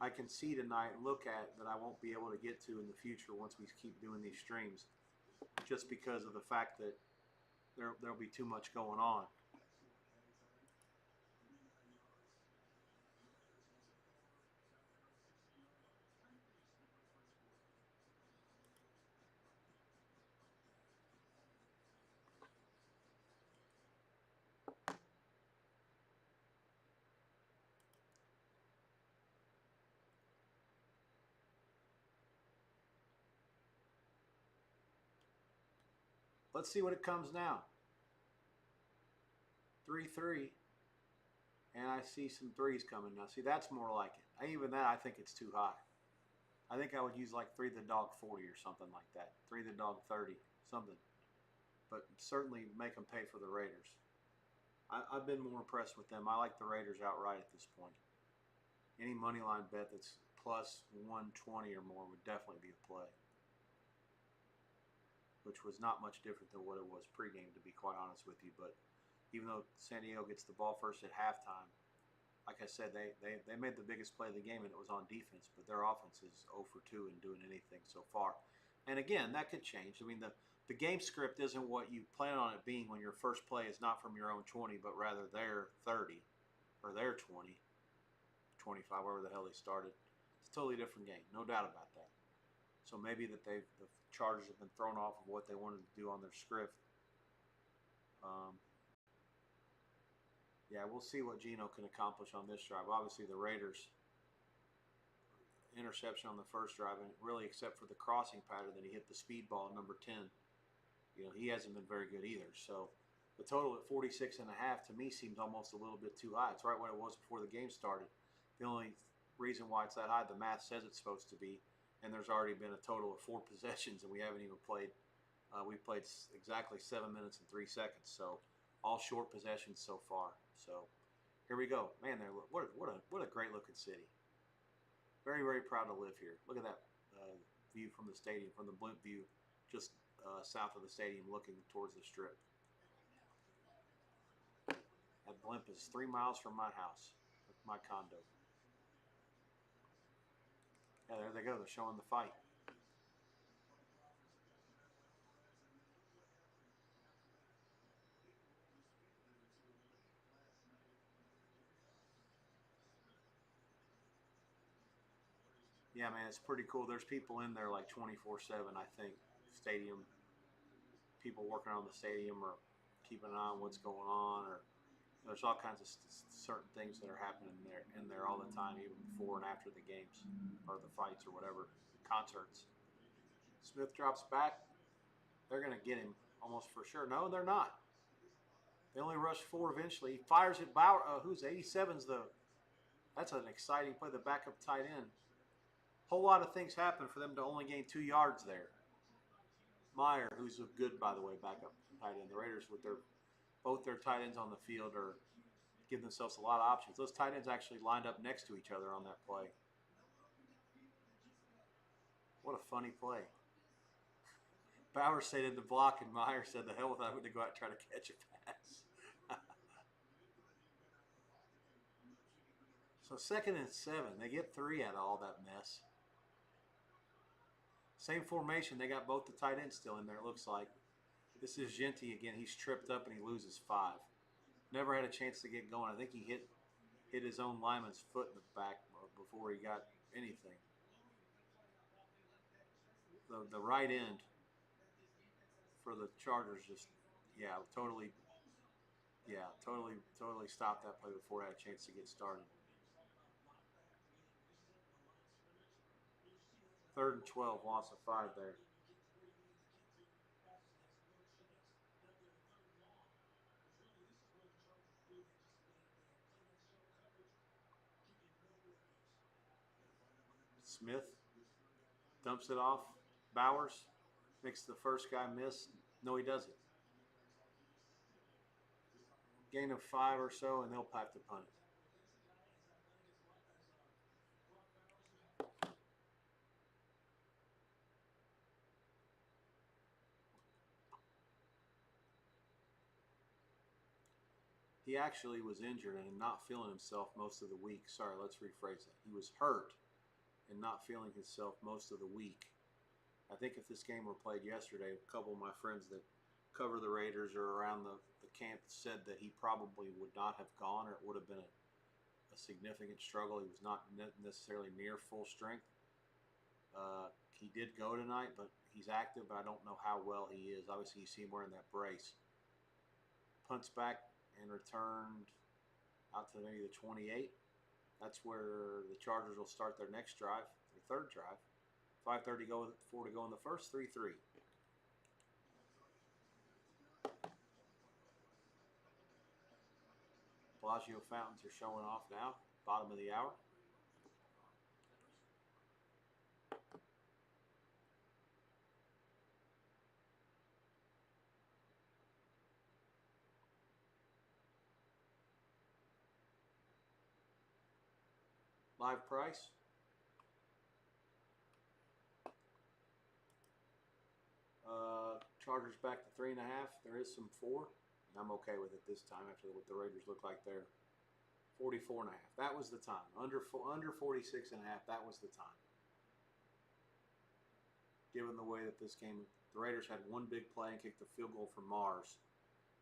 Speaker 1: I can see tonight and look at that I won't be able to get to in the future once we keep doing these streams, just because of the fact that there'll be too much going on. Let's see what it comes now. 3-3. And I see some threes coming now. See, that's more like it. Even that, I think it's too high. I think I would use like 3 the dog 40 or something like that. 3 the dog 30, something. But certainly make them pay for the Raiders. I've been more impressed with them. I like the Raiders outright at this point. Any money line bet that's plus 120 or more would definitely be a play. Which was not much different than what it was pregame, to be quite honest with you. But even though San Diego gets the ball first at halftime, like I said, they made the biggest play of the game, and it was on defense. But their offense is 0 for 2 in doing anything so far. And again, that could change. I mean, the game script isn't what you plan on it being when your first play is not from your own 20, but rather their 30 or their 20, 25, wherever the hell they started. It's a totally different game, no doubt about that. So maybe that the Chargers have been thrown off of what they wanted to do on their script. Yeah, we'll see what Geno can accomplish on this drive. Obviously, the Raiders interception on the first drive, and really except for the crossing pattern that he hit the speed ball number 10, he hasn't been very good either. So the total at 46.5 to me seems almost a little bit too high. It's right what it was before the game started. The only reason why it's that high, the math says it's supposed to be, and there's already been a total of 4 possessions, and we haven't even played. We played exactly 7 minutes and 3 seconds, so all short possessions so far. So here we go, man. What a great looking city. Very, very proud to live here. Look at that view from the stadium, from the blimp view, just south of the stadium, looking towards the strip. That blimp is 3 miles from my house, my condo. Yeah, there they go. They're showing the fight. Yeah, man, it's pretty cool. There's people in there like 24/7, I think. Stadium, people working on the stadium or keeping an eye on what's going on, or there's all kinds of certain things that are happening in there all the time, even before and after the games or the fights or whatever, concerts. Smith drops back. They're going to get him almost for sure. No, they're not. They only rush 4 eventually. He fires at Bauer. Who's 87's the. That's an exciting play. The backup tight end. Whole lot of things happen for them to only gain 2 yards there. Meyer, who's a good, by the way, backup tight end. The Raiders, with both their tight ends on the field, are give themselves a lot of options. Those tight ends actually lined up next to each other on that play. What a funny play. Bauer stayed in the block, and Meyer said, the hell with that, I'm going to go out and try to catch a pass. So 2nd and 7. They get 3 out of all that mess. Same formation. They got both the tight ends still in there, it looks like. This is Genti again. He's tripped up, and he loses 5. never had a chance to get going. I think he hit his own lineman's foot in the back before he got anything. The right end for the Chargers just, totally stopped that play before it had a chance to get started. 3rd and 12, loss of 5 there. Smith dumps it off. Bowers makes the first guy miss. No, he doesn't. Gain of 5 or so, and they'll have to punt it. He actually was injured and not feeling himself most of the week. Sorry, let's rephrase that. He was hurt and not feeling himself most of the week. I think if this game were played yesterday, a couple of my friends that cover the Raiders or around the camp said that he probably would not have gone, or it would have been a significant struggle. He was not necessarily near full strength. He did go tonight, but he's active, but I don't know how well he is. Obviously, you see him wearing that brace. Punts back and returned out to maybe the 28. That's where the Chargers will start their next drive, their third drive. 5:34 to go in the first, 3-3. Bellagio fountains are showing off now, bottom of the hour. Live price. Chargers back to 3.5. There is some 4. I'm okay with it this time after what the Raiders look like there. 44.5. That was the time. Under 46.5. That was the time. Given the way that this game, the Raiders had one big play and kicked a field goal from Mars,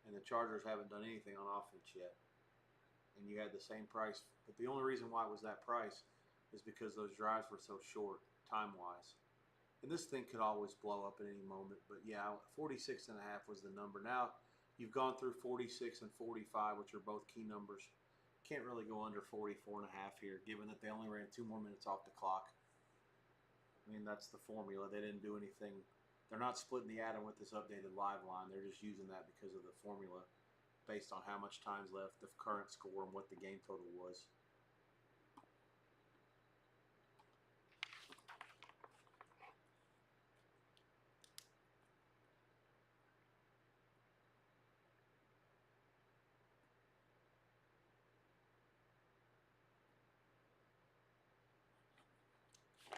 Speaker 1: and the Chargers haven't done anything on offense yet. And you had the same price, but the only reason why it was that price is because those drives were so short time-wise. And this thing could always blow up at any moment. But yeah, 46.5 was the number. Now you've gone through 46 and 45, which are both key numbers. Can't really go under 44.5 here, given that they only ran 2 more minutes off the clock. I mean, that's the formula. They didn't do anything. They're not splitting the atom with this updated live line. They're just using that because of the formula based on how much time's left, the current score, and what the game total was.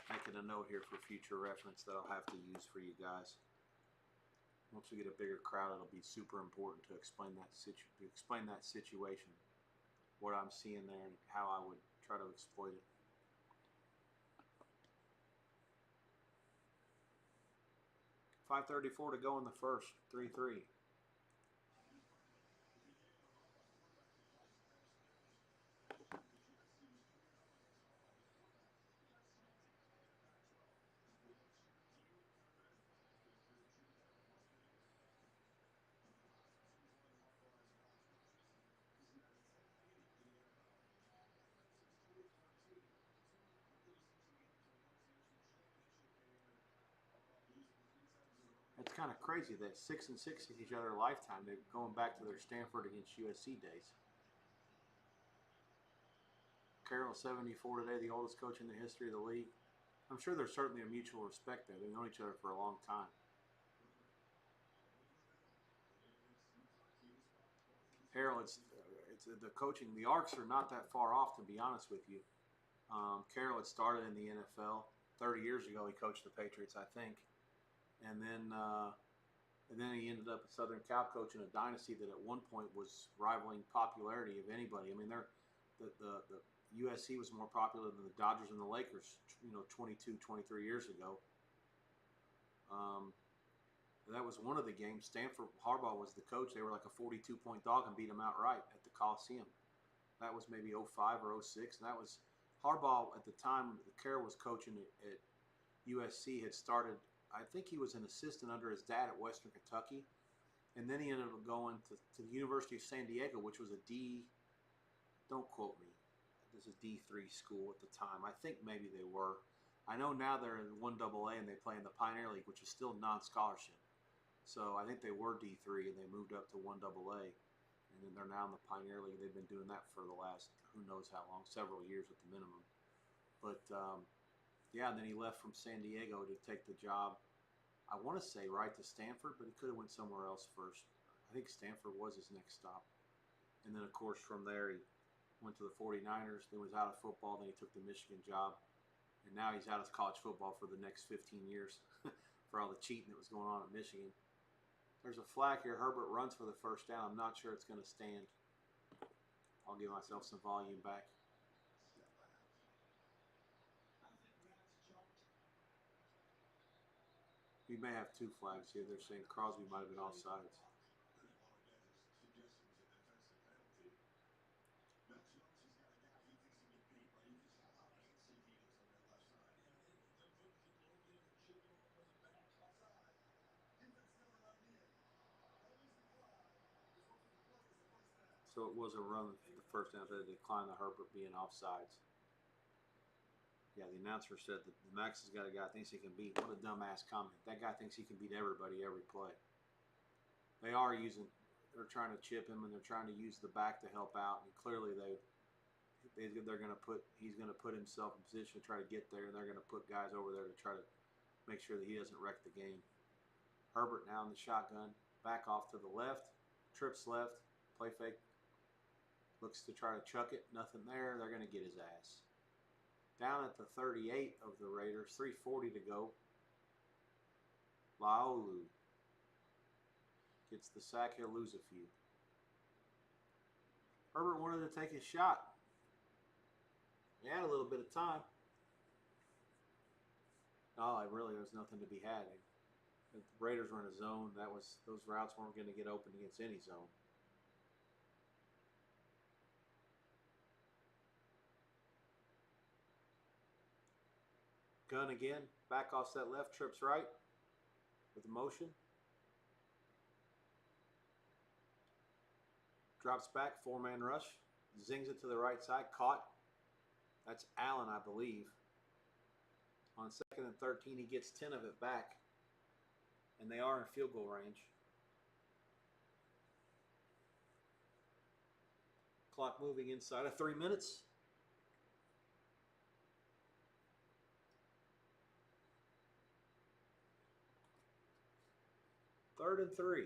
Speaker 1: Making a note here for future reference that I'll have to use for you guys. Once we get a bigger crowd, it'll be super important to explain that situation, what I'm seeing there, and how I would try to exploit it. $5:34 to go in the first, 3-3. It's kind of crazy that 6 and 6 in each other lifetime. They're going back to their Stanford against USC days. Carroll 74 today, the oldest coach in the history of the league. I'm sure there's certainly a mutual respect there. They've known each other for a long time. Carroll, it's the coaching. The arcs are not that far off, to be honest with you. Carroll had started in the NFL 30 years ago. He coached the Patriots, I think. And then he ended up at Southern Cal coaching a dynasty that at one point was rivaling popularity of anybody. I mean, the USC was more popular than the Dodgers and the Lakers, 22, 23 years ago. That was one of the games. Stanford, Harbaugh was the coach. They were like a 42-point dog and beat them outright at the Coliseum. That was maybe 05 or 06. And that was Harbaugh at the time. Carroll was coaching at USC. Had started. I think he was an assistant under his dad at Western Kentucky, and then he ended up going to the University of San Diego, which was a D. Don't quote me. This is D3 school at the time. I think maybe they were. I know now they're in 1AA and they play in the Pioneer League, which is still non-scholarship. So I think they were D3 and they moved up to 1AA. And then they're now in the Pioneer League. They've been doing that for the last who knows how long, several years at the minimum. But yeah, and then he left from San Diego to take the job, I want to say right to Stanford, but he could have went somewhere else first. I think Stanford was his next stop. And then, of course, from there he went to the 49ers, then was out of football, then he took the Michigan job. And now he's out of college football for the next 15 years for all the cheating that was going on at Michigan. There's a flag here. Herbert runs for the first down. I'm not sure it's going to stand. I'll give myself some volume back. We may have two flags here. They're saying Crosby might have been offsides. So it was a run for the first down. They declined the Herbert being offsides. Yeah, the announcer said that Max has got a guy thinks he can beat. What a dumbass comment. That guy thinks he can beat everybody every play. They're trying to chip him and they're trying to use the back to help out. And clearly he's going to put himself in position to try to get there, and they're going to put guys over there to try to make sure that he doesn't wreck the game. Herbert now in the shotgun, back off to the left, trips left, play fake, looks to try to chuck it, nothing there. They're going to get his ass. Down at the 38 of the Raiders, 3:40 to go. Laulu gets the sack. He'll lose a few. Herbert wanted to take his shot. He had a little bit of time. Oh, really, there's nothing to be had. The Raiders were in a zone. Those routes weren't going to get open against any zone. Gun again, back off that left, trips right with the motion. Drops back, four-man rush, zings it to the right side, caught. That's Allen, I believe. On 2nd and 13, he gets 10 of it back, and they are in field goal range. Clock moving inside of 3 minutes. Third and 3.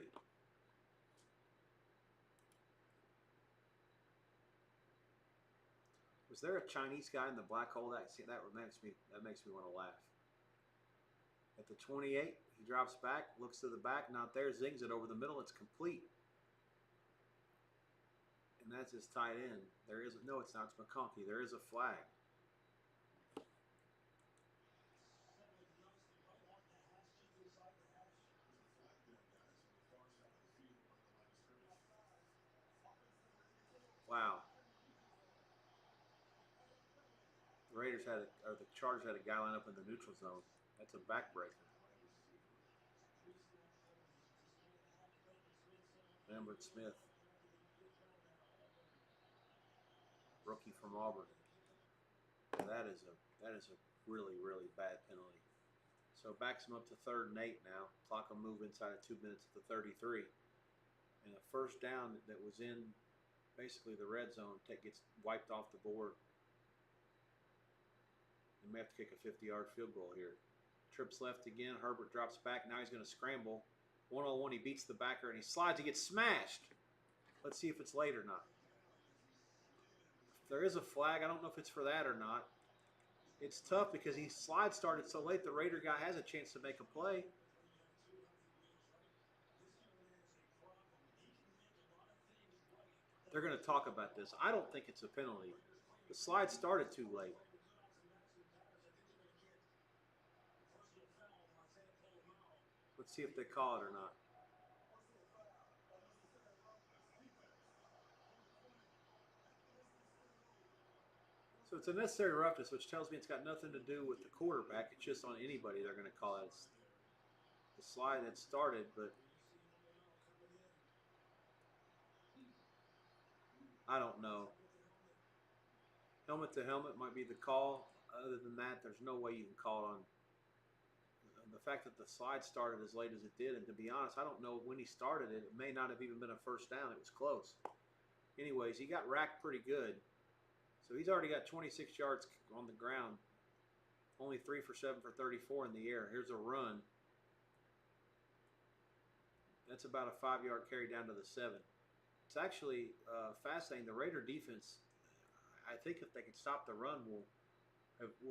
Speaker 1: Was there a Chinese guy in the black hole? That makes me want to laugh. At the 28, he drops back, looks to the back, not there, zings it over the middle. It's complete. And that's his tight end. No, it's not. It's McConkey. There is a flag. Wow. The Chargers had a guy line up in the neutral zone. That's a backbreaker. Lambert Smith, rookie from Auburn. That is a really, really bad penalty. So backs him up to 3rd and 8 now. Clock will move inside of 2 minutes at the 33. And a first down that was in basically the red zone gets wiped off the board. They may have to kick a 50-yard field goal here. Trips left again. Herbert drops back. Now he's going to scramble. 1-on-1, he beats the backer and he slides. He gets smashed. Let's see if it's late or not. If there is a flag, I don't know if it's for that or not. It's tough because he slide started so late, the Raider guy has a chance to make a play. They're going to talk about this. I don't think it's a penalty. The slide started too late. Let's see if they call it or not. So it's a necessary roughness, which tells me it's got nothing to do with the quarterback. It's just on anybody they're going to call it. It's the slide that started, but I don't know. Helmet to helmet might be the call. Other than that, there's no way you can call it on the fact that the slide started as late as it did. And to be honest, I don't know when he started it. It may not have even been a first down. It was close. Anyways, he got racked pretty good. So he's already got 26 yards on the ground. Only 3 for 7 for 34 in the air. Here's a run. That's about a 5-yard carry down to the 7. It's actually fascinating. The Raider defense, I think if they can stop the run, will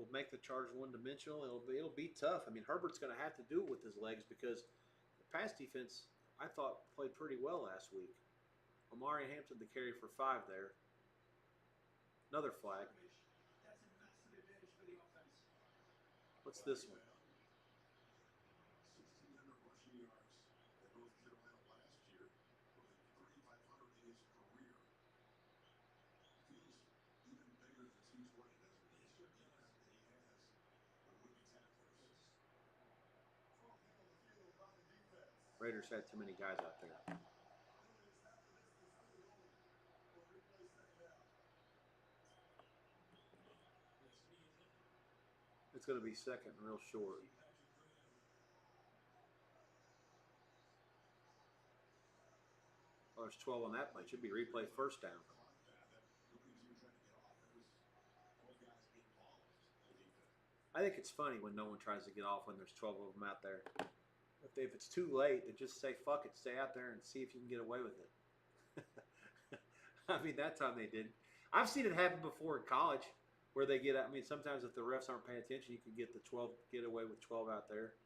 Speaker 1: make the Chargers one-dimensional. It'll be tough. I mean, Herbert's going to have to do it with his legs because the pass defense, I thought, played pretty well last week. Omari Hampton the carry for 5 there. Another flag. What's this one? Raiders had too many guys out there. It's going to be second and real short. Well, there's 12 on that play. It should be replay first down. I think it's funny when no one tries to get off when there's 12 of them out there. If it's too late, they just say, fuck it, stay out there and see if you can get away with it. I mean, that time they didn't. I've seen it happen before in college where they get, I mean, sometimes if the refs aren't paying attention, you can get get away with 12 out there.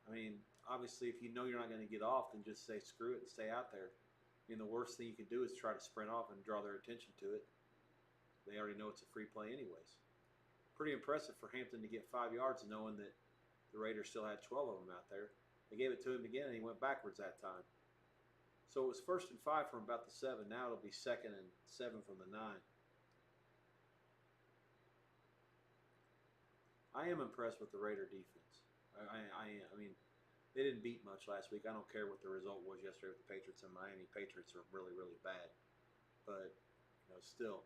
Speaker 1: I mean, obviously, if you know you're not going to get off, then just say screw it and stay out there. I mean, the worst thing you can do is try to sprint off and draw their attention to it. They already know it's a free play anyways. Pretty impressive for Hampton to get 5 yards knowing that the Raiders still had 12 of them out there. They gave it to him again, and he went backwards that time. So it was 1st and 5 from about the 7. Now it'll be 2nd and 7 from the 9. I am impressed with the Raider defense. I mean, they didn't beat much last week. I don't care what the result was yesterday with the Patriots and Miami. Patriots are really, really bad. But, you know, still,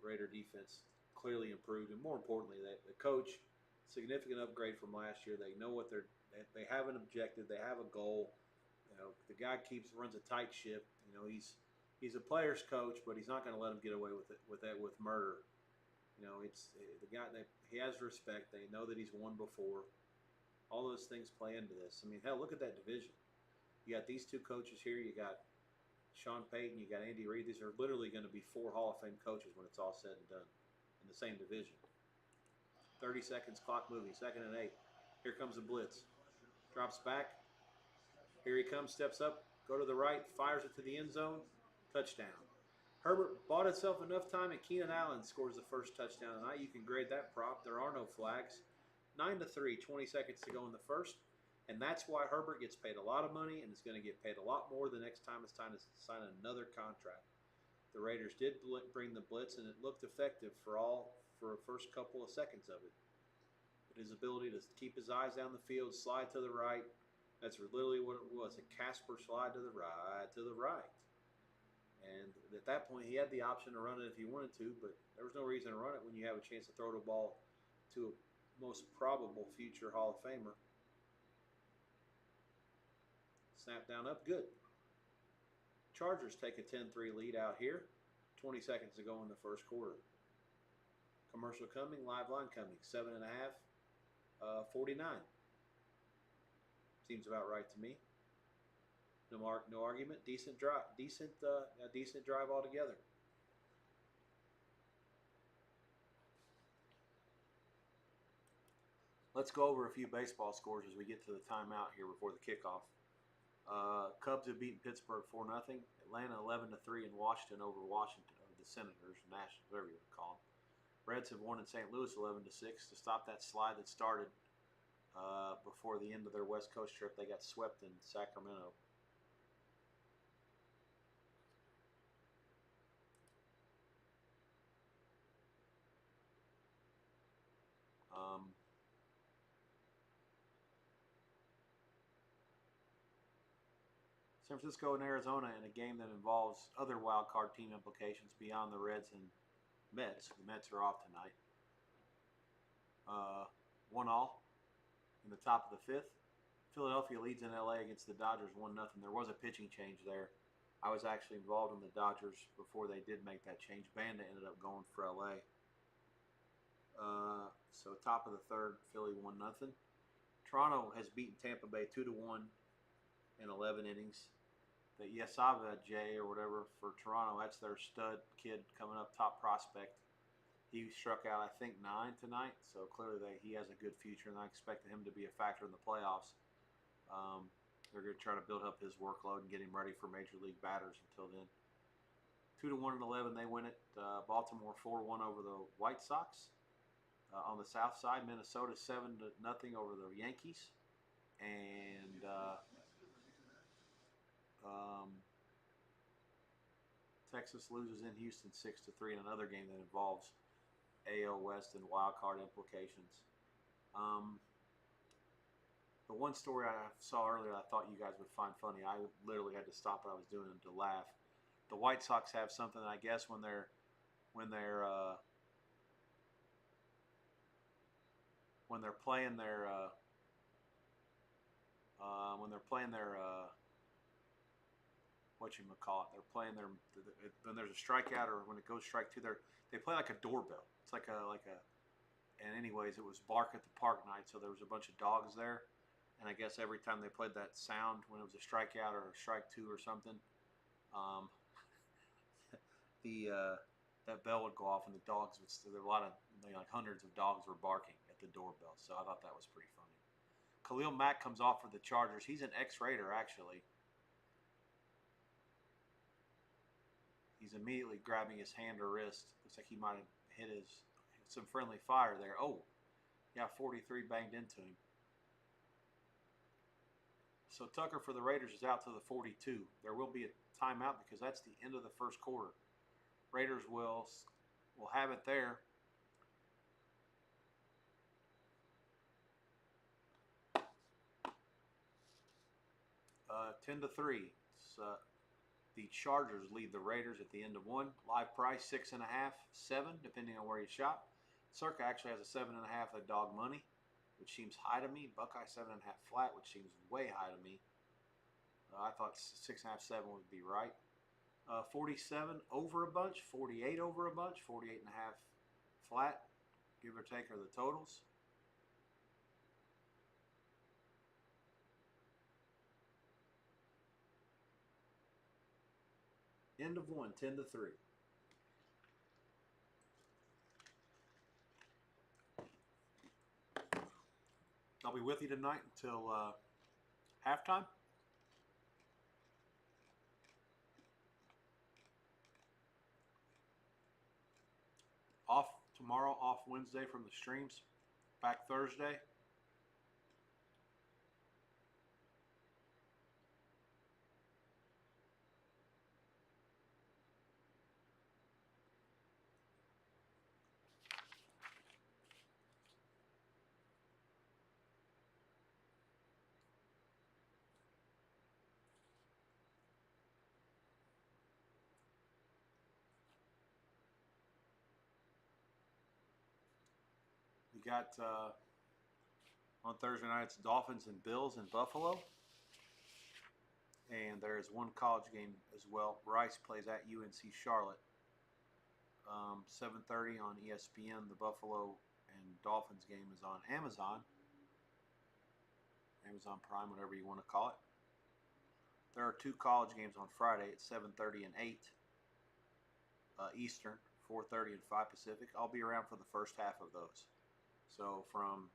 Speaker 1: Raider defense clearly improved. And more importantly, the coach, significant upgrade from last year. They know what they have an objective. They have a goal. You know, the guy runs a tight ship. You know, he's a player's coach, but he's not going to let him get away with murder. You know, it's the guy that he has respect. They know that he's won before. All those things play into this. I mean, hell, look at that division. You got these two coaches here. You got Sean Payton. You got Andy Reid. These are literally going to be 4 Hall of Fame coaches when it's all said and done in the same division. 30 seconds, clock moving, 2nd and 8. Here comes the blitz. Drops back. Here he comes, steps up, go to the right, fires it to the end zone. Touchdown. Herbert bought himself enough time, and Keenan Allen scores the first touchdown tonight. You can grade that prop. There are no flags. 9-3, 20 seconds to go in the first. And that's why Herbert gets paid a lot of money and is going to get paid a lot more the next time it's time to sign another contract. The Raiders did bring the blitz, and it looked effective for the first couple of seconds of it. But his ability to keep his eyes down the field, slide to the right, that's literally what it was, a Casper slide to the right. And at that point, he had the option to run it if he wanted to, but there was no reason to run it when you have a chance to throw the ball to a most probable future Hall of Famer. Snap down up, good. Chargers take a 10-3 lead out here. 20 seconds to go in the first quarter. Commercial coming, live line coming. 7.5, 49. Seems about right to me. No argument. Decent drive. Decent drive altogether. Let's go over a few baseball scores as we get to the timeout here before the kickoff. Cubs have beaten Pittsburgh 4-0. Atlanta 11-3 in Washington over Washington, the Senators, Nationals, whatever you would call them. Reds have won in St. Louis 11-6 to stop that slide that started before the end of their West Coast trip. They got swept in Sacramento. San Francisco and Arizona in a game that involves other wild card team implications beyond the Reds and Mets. The Mets are off tonight. 1-1 in the top of the fifth. Philadelphia leads in LA against the Dodgers 1-0. There was a pitching change there. I was actually involved in the Dodgers before they did make that change. Banda ended up going for LA. So top of the third, Philly 1-0. Toronto has beaten Tampa Bay 2-1 in 11 innings. The Yesava J or whatever for Toronto, that's their stud kid coming up, top prospect. He struck out, I think, 9 tonight, so clearly he has a good future, and I expect him to be a factor in the playoffs. They're going to try to build up his workload and get him ready for major league batters until then. 2-1 in 11, they win it. Baltimore 4-1 over the White Sox. On the south side, Minnesota 7-0 over the Yankees. And Texas loses in Houston 6-3 in another game that involves AL West and wild card implications. The one story I saw earlier I thought you guys would find funny. I literally had to stop what I was doing to laugh. The White Sox have something, I guess, when they're playing their whatchamacallit, they're playing their when there's a strikeout or when it goes strike two, they play like a doorbell. It's like a and anyways, it was Bark at the Park night, so there was a bunch of dogs there, and I guess every time they played that sound when it was a strikeout or a strike two or something, that bell would go off and the dogs would. There were a lot of like hundreds of dogs were barking at the doorbell, so I thought that was pretty funny. Khalil Mack comes off for the Chargers. He's an ex-Raider actually. He's immediately grabbing his hand or wrist. Looks like he might have hit some friendly fire there. Oh, yeah, 43 banged into him. So Tucker for the Raiders is out to the 42. There will be a timeout because that's the end of the first quarter. Raiders will have it there. Uh, 10-3. The Chargers lead the Raiders at the end of one. Live price 6.5, 7, depending on where you shop. Circa actually has a 7.5 at dog money, which seems high to me. Buckeye 7.5 flat, which seems way high to me. I thought 6.5, 7 would be right. 47 over a bunch, 48 over a bunch, 48.5 flat, give or take, are the totals. End of one, 10-3. I'll be with you tonight until halftime. Off tomorrow, off Wednesday from the streams. Back Thursday. We got on Thursday night, it's Dolphins and Bills in Buffalo. And there is one college game as well. Rice plays at UNC Charlotte. 7:30 on ESPN. The Buffalo and Dolphins game is on Amazon Prime, whatever you want to call it. There are two college games on Friday at 7:30 and 8 Eastern, 4:30 and 5 Pacific. I'll be around for the first half of those. So from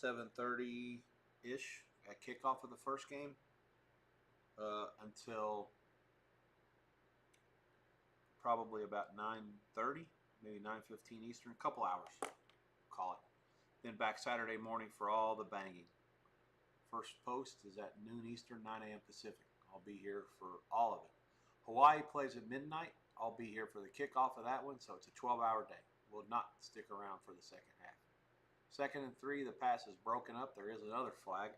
Speaker 1: 7:30-ish at kickoff of the first game until probably about 9:30, maybe 9:15 Eastern, a couple hours, call it. Then back Saturday morning for all the banging. First post is at noon Eastern, 9 a.m. Pacific. I'll be here for all of it. Hawaii plays at midnight. I'll be here for the kickoff of that one, so it's a 12-hour day. We'll not stick around for the second half. 2nd and 3, the pass is broken up. There is another flag.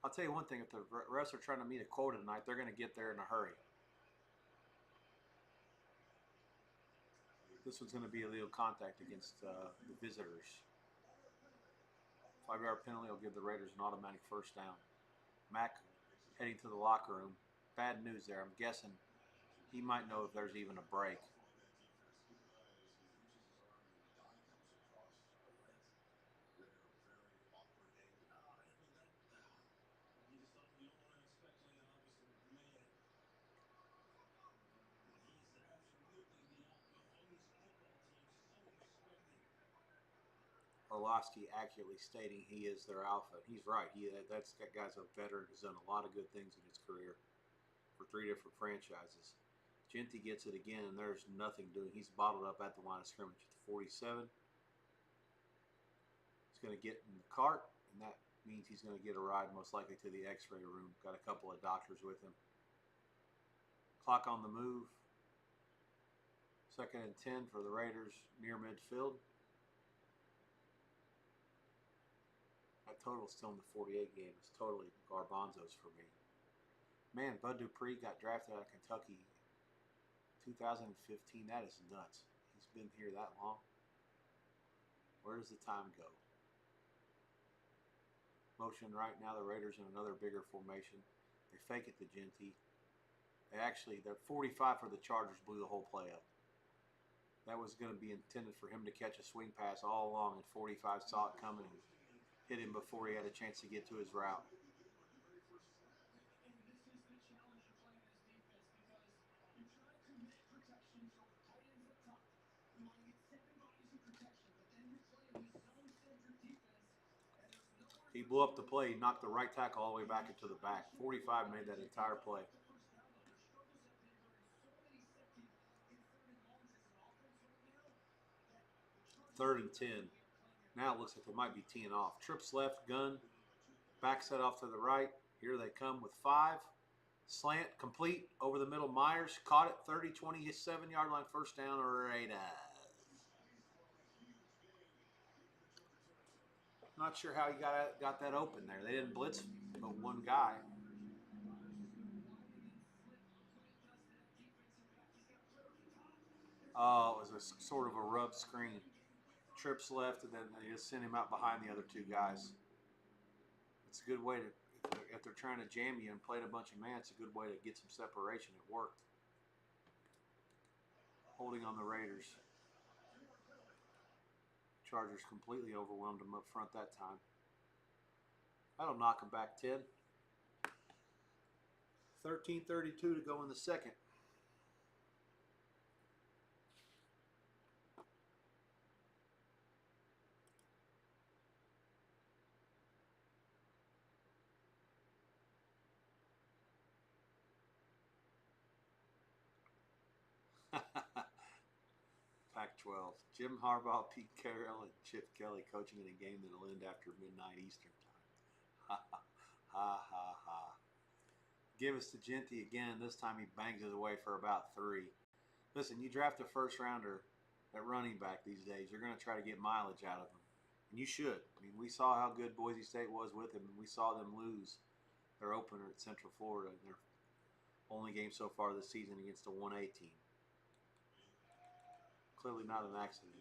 Speaker 1: I'll tell you one thing, if the refs are trying to meet a quota tonight, they're going to get there in a hurry. This one's going to be illegal contact against the visitors. 5-yard penalty will give the Raiders an automatic first down. Mack heading to the locker room. Bad news there. I'm guessing he might know if there's even a break. Orlovsky accurately stating he is their alpha. He's right. That guy's a veteran who's done a lot of good things in his career for 3 different franchises. Genty gets it again, and there's nothing doing. He's bottled up at the line of scrimmage at the 47. He's going to get in the cart, and that means he's going to get a ride most likely to the x-ray room. Got a couple of doctors with him. Clock on the move. 2nd and 10 for the Raiders near midfield. That total is still in the 48 game. It's totally garbanzos for me. Man, Bud Dupree got drafted out of Kentucky 2015. That is nuts. He's been here that long. Where does the time go? Motion right now, the Raiders in another bigger formation. They fake it to Genty. They're 45 for the Chargers blew the whole play up. That was going to be intended for him to catch a swing pass all along, and 45 saw it coming and hit him before he had a chance to get to his route. He blew up the play. He knocked the right tackle all the way back into the back. 45 made that entire play. Third and 10. Now it looks like they might be teeing off. Trips left, gun. Back set off to the right. Here they come with 5. Slant, complete, over the middle. Myers caught it, 30, 20, 7-yard line, first down, Raiders. Not sure how he got that open there. They didn't blitz but one guy. Oh, it was a sort of a rub screen. Trips left, and then they just sent him out behind the other 2 guys. It's a good way to, if they're trying to jam you and play a bunch of man, it's a good way to get some separation. It worked. Holding on the Raiders. Chargers completely overwhelmed them up front that time. That'll knock them back 10. 13:32 to go in the second. Pac-12. Jim Harbaugh, Pete Carroll, and Chip Kelly coaching in a game that will end after midnight Eastern time. Ha ha ha ha. Give us to Genty again. This time he bangs it away for about 3. Listen, you draft a first rounder at running back these days, you're going to try to get mileage out of him. And you should. I mean, we saw how good Boise State was with him, and we saw them lose their opener at Central Florida in their only game so far this season against a 1A team. Clearly not an accident.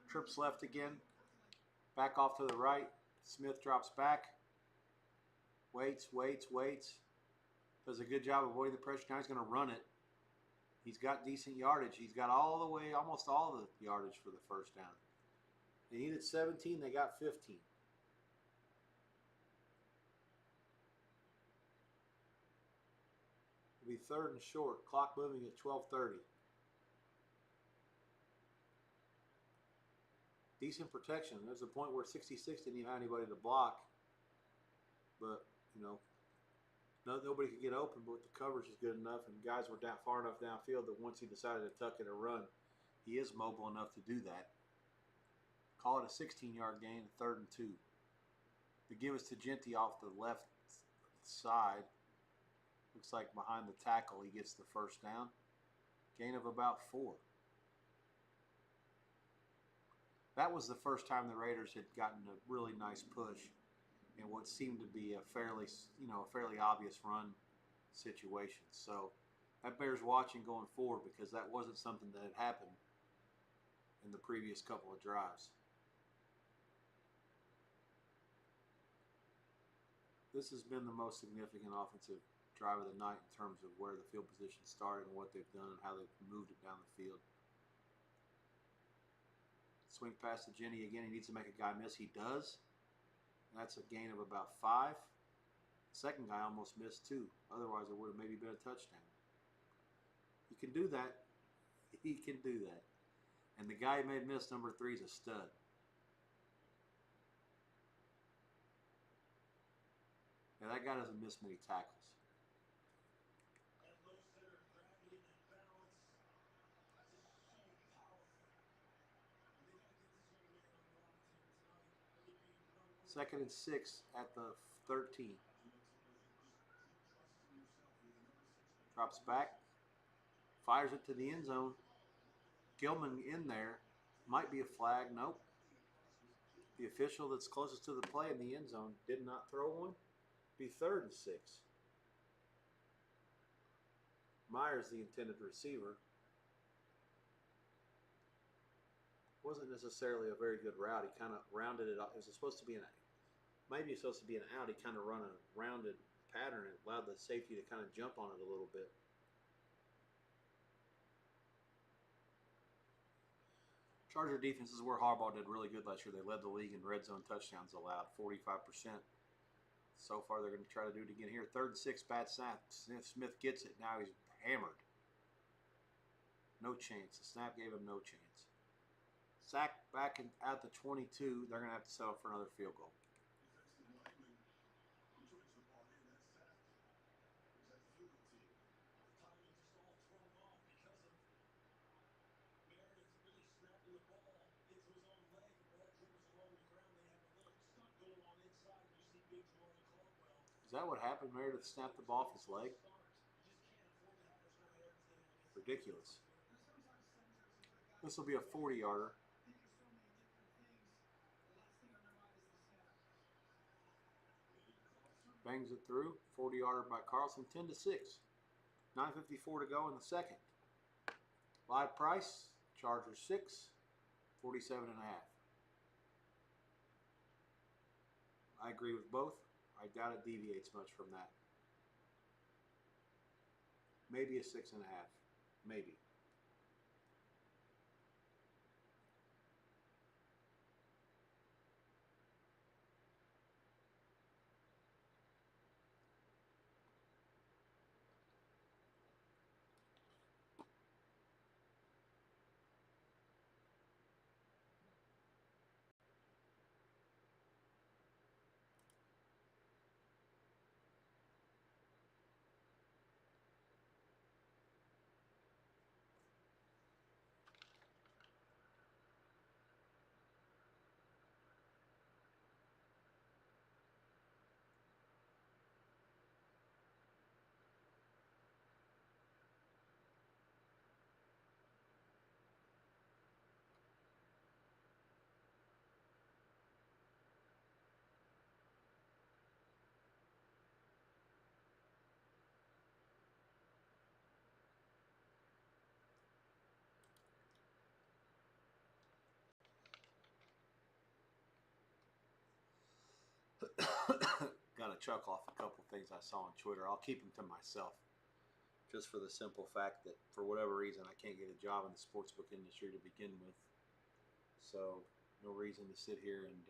Speaker 1: Trips left again. Back off to the right. Smith drops back. Waits. Does a good job avoiding the pressure. Now he's going to run it. He's got decent yardage. He's got almost all the yardage for the first down. They needed 17. They got 15. It'll be 3rd and short. Clock moving at 12:30. Decent protection. There's a point where 66 didn't even have anybody to block. but you know, nobody could get open. But the coverage is good enough, and guys were down far enough downfield that once he decided to tuck it or run, he is mobile enough to do that. Call it a 16-yard gain, 3rd and 2. The give is to Genty off the left side. Looks like behind the tackle he gets the first down. Gain of about 4. That was the first time the Raiders had gotten a really nice push in what seemed to be a fairly obvious run situation. So that bears watching going forward because that wasn't something that had happened in the previous couple of drives. This has been the most significant offensive drive of the night in terms of where the field position started and what they've done and how they've moved it down the field. Swing pass to Jenny again. He needs to make a guy miss. He does. That's a gain of about 5. Second guy almost missed too. Otherwise, it would have maybe been a touchdown. He can do that. He can do that. And the guy who made miss, number 3, is a stud. Now, that guy doesn't miss many tackles. Second and 6 at the 13. Drops back. Fires it to the end zone. Gilman in there. Might be a flag. Nope. The official that's closest to the play in the end zone did not throw one. Be 3rd and 6. Myers, the intended receiver. Wasn't necessarily a very good route. He kind of rounded it up. It was supposed to be maybe it's supposed to be an out. He kind of run a rounded pattern and allowed the safety to kind of jump on it a little bit. Charger defense is where Harbaugh did really good last year. They led the league in red zone touchdowns allowed, 45%. So far, they're going to try to do it again here. 3rd and 6, bad snap. Smith gets it. Now he's hammered. No chance. The snap gave him no chance. Sack back at the 22. They're going to have to settle for another field goal. Is that what happened? Meredith snapped the ball off his leg? Ridiculous. This will be a 40-yarder. Bangs it through. 40-yarder by Carlson. 10-6. 9:54 to go in the second. Live price, Chargers 6, 47.5. I agree with both. I doubt it deviates much from that. Maybe a 6.5. Maybe. Got a chuckle off a couple things I saw on Twitter. I'll keep them to myself, just for the simple fact that for whatever reason I can't get a job in the sportsbook industry to begin with. So no reason to sit here and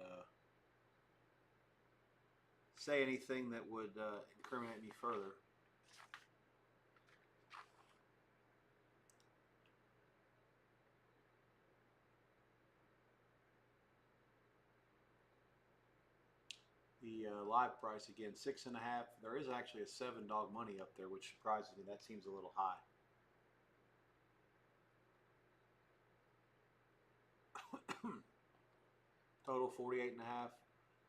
Speaker 1: say anything that would incriminate me further. The live price again, 6.5. There is actually a $7 money up there, which surprises me. That seems a little high. Total 48.5.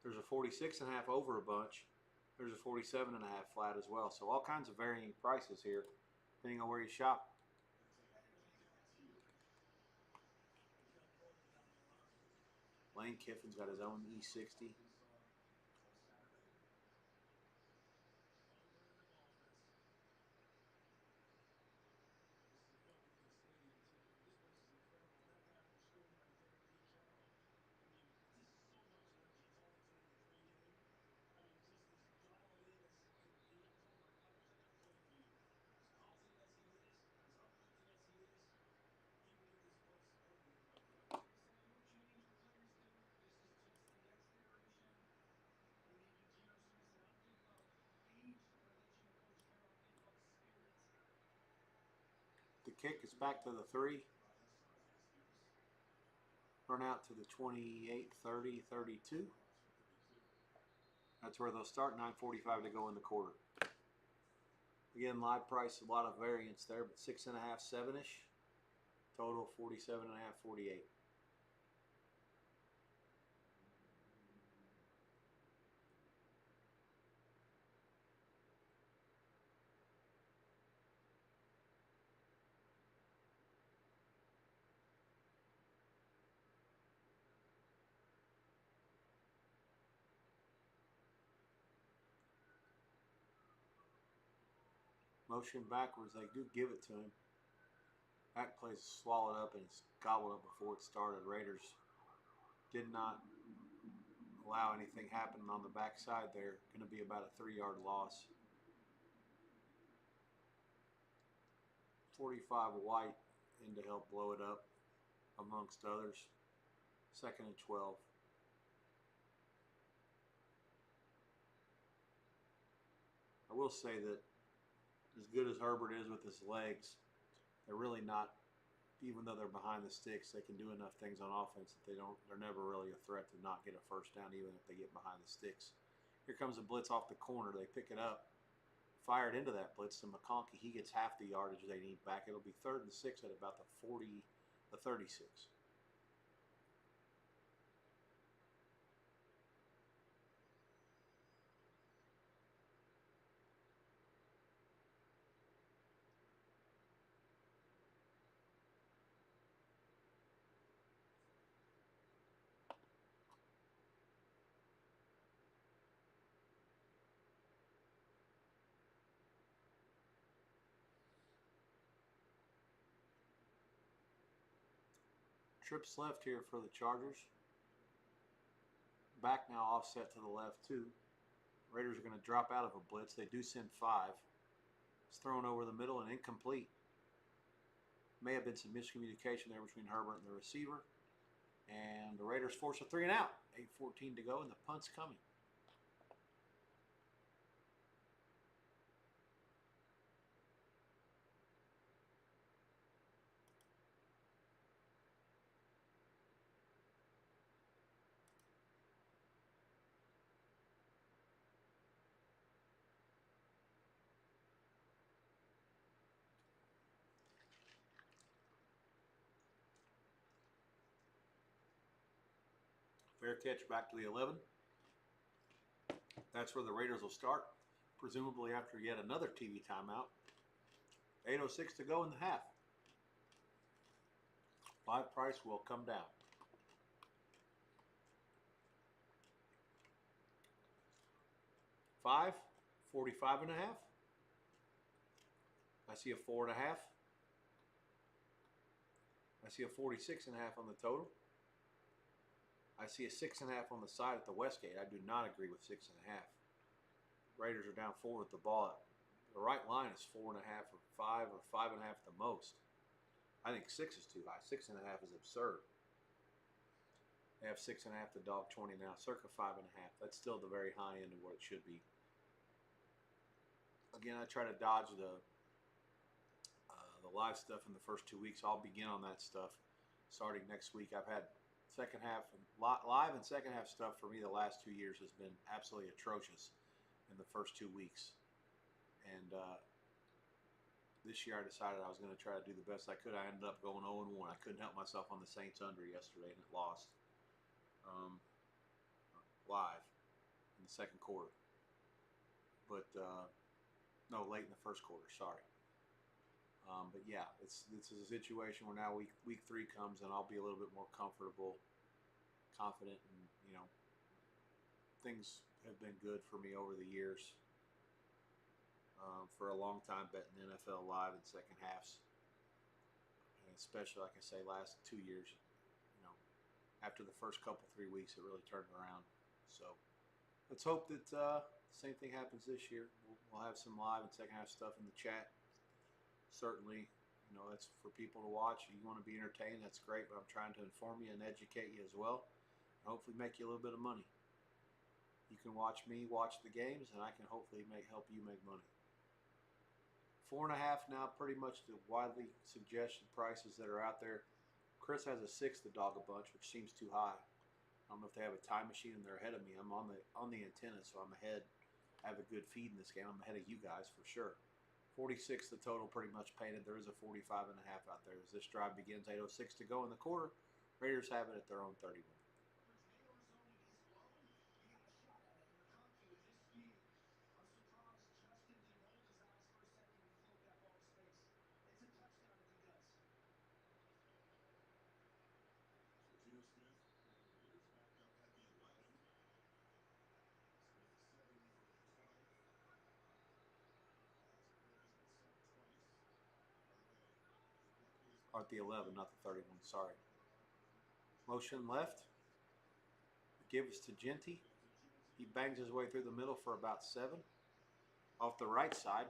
Speaker 1: There's a 46.5 over a bunch. There's a 47.5 flat as well. So all kinds of varying prices here, depending on where you shop. Lane Kiffin's got his own E60. The kick is back to the 3. Run out to the 28, 30, 32. That's where they'll start. 9:45 to go in the quarter. Again, live price, a lot of variance there, but 6.5, 7-ish. Total 47.5, 48. Motion backwards, they do give it to him. Back plays swallowed up and it's gobbled up before it started. Raiders did not allow anything happening on the backside there. Going to be about a 3-yard loss. 45 White in to help blow it up, amongst others. 2nd and 12. I will say that as good as Herbert is with his legs, they're really not, even though they're behind the sticks, they can do enough things on offense that they're never really a threat to not get a first down, even if they get behind the sticks. Here comes a blitz off the corner. They pick it up, fired into that blitz to McConkey. He gets half the yardage they need back. It'll be 3rd and 6 at about the 36. Trips left here for the Chargers. Back now offset to the left too. Raiders are going to drop out of a blitz. They do send 5. It's thrown over the middle and incomplete. May have been some miscommunication there between Herbert and the receiver. And the Raiders force a 3 and out. 8:14 to go and the punt's coming. Fair catch back to the 11. That's where the Raiders will start, presumably after yet another TV timeout. 8:06 to go in the half. Live price will come down. $5, 45.5. I see a 4.5. I see a 46.5 on the total. I see a 6.5 on the side at the Westgate. I do not agree with 6.5. Raiders are down 4 with the ball. The right line is 4.5 or 5 or 5.5 at the most. I think 6 is too high. 6.5 is absurd. They have 6.5 to dog 20 now, circa 5.5. That's still the very high end of what it should be. Again, I try to dodge the live stuff in the first 2 weeks. I'll begin on that stuff starting next week. I've had Second half, live and second half stuff for me the last 2 years has been absolutely atrocious in the first 2 weeks. And this year I decided I was going to try to do the best I could. I ended up going 0-1. I couldn't help myself on the Saints under yesterday, and it lost live in the second quarter. But no, late in the first quarter. Sorry. But yeah, this is a situation where now week 3 comes, and I'll be a little bit more comfortable, confident, and things have been good for me over the years. For a long time betting NFL live in second halves, and especially, like I say, last 2 years. After the first couple 3 weeks, it really turned around. So let's hope that the same thing happens this year. We'll have some live and second half stuff in the chat. Certainly, that's for people to watch. You want to be entertained, that's great, but I'm trying to inform you and educate you as well, and hopefully make you a little bit of money. You can watch me watch the games, and I can hopefully help you make money. 4.5 now, pretty much the widely suggested prices that are out there. Chris has a 6 to dog a bunch, which seems too high. I don't know if they have a time machine and they're ahead of me. I'm on the antenna, so I'm ahead. I have a good feed in this game. I'm ahead of you guys for sure. 46 the total, pretty much painted. There is a 45.5 out there as this drive begins. 8:06 to go in the quarter. Raiders have it at their own 31. Or at the 11, not the 31. Sorry. Motion left. Give us to Genty. He bangs his way through the middle for about 7. Off the right side.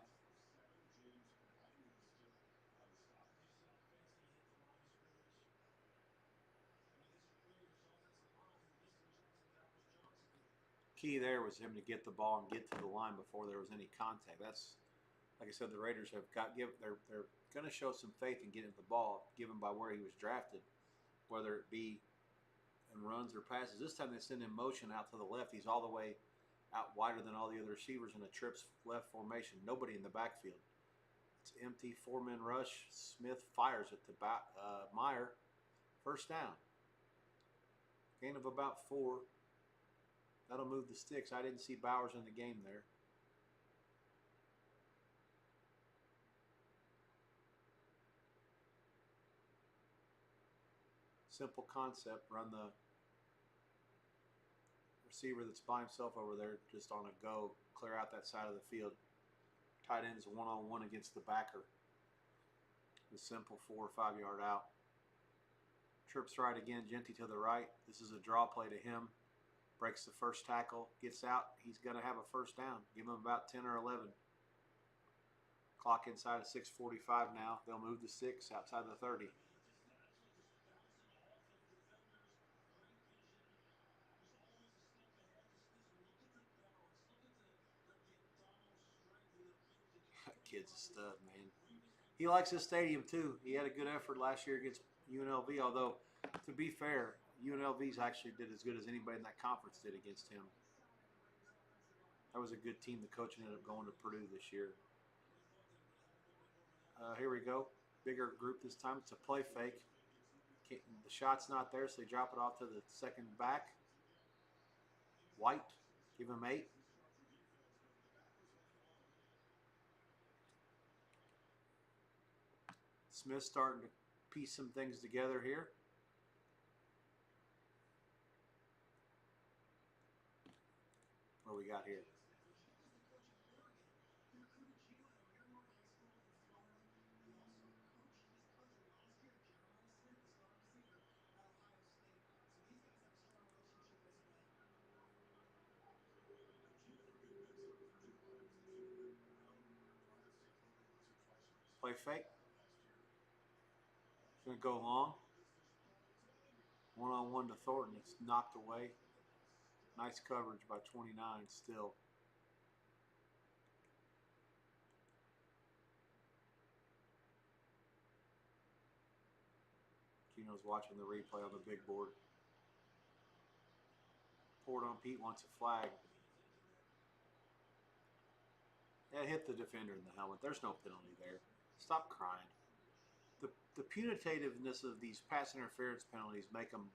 Speaker 1: Key there was him to get the ball and get to the line before there was any contact. That's, like I said, the Raiders have they're going to show some faith in getting the ball, given by where he was drafted, whether it be in runs or passes. This time they send him motion out to the left. He's all the way out wider than all the other receivers in a trips left formation. Nobody in the backfield. It's empty, 4-man rush. Smith fires it to Meyer. First down. Gain of about 4. That'll move the sticks. I didn't see Bowers in the game there. Simple concept. Run the receiver that's by himself over there just on a go. Clear out that side of the field. Tight ends one-on-one against the backer. The simple 4 or 5 yard out. Trips right again. Genty to the right. This is a draw play to him. Breaks the first tackle, gets out. He's going to have a first down. Give him about 10 or 11. Clock inside of 6:45 now. They'll move the 6 outside the 30. That kid's a stud, man. He likes his stadium, too. He had a good effort last year against UNLV, although, to be fair, UNLV's actually did as good as anybody in that conference did against him. That was a good team. The coach ended up going to Purdue this year. Here we go. Bigger group this time. It's a play fake. The shot's not there, so they drop it off to the second back. White, give him 8. Smith starting to piece some things together here. What we got here? Play fake. It's going to go long. One-on-one to Thornton. It's knocked away. Nice coverage by 29 still. Keno's watching the replay on the big board. Poured on Pete wants a flag. That hit the defender in the helmet. There's no penalty there. Stop crying. The punitiveness of these pass interference penalties make them.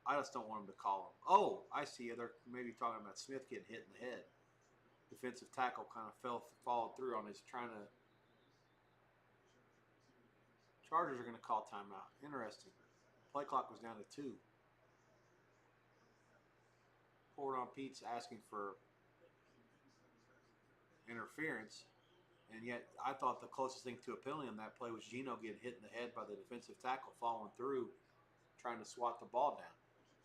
Speaker 1: I just don't want them to call them. Oh, I see. They're maybe talking about Smith getting hit in the head. Defensive tackle kind of followed through on his trying to. Chargers are going to call timeout. Interesting. Play clock was down to 2. Poured on Pete's asking for interference. And yet, I thought the closest thing to a penalty on that play was Geno getting hit in the head by the defensive tackle, following through, trying to swat the ball down.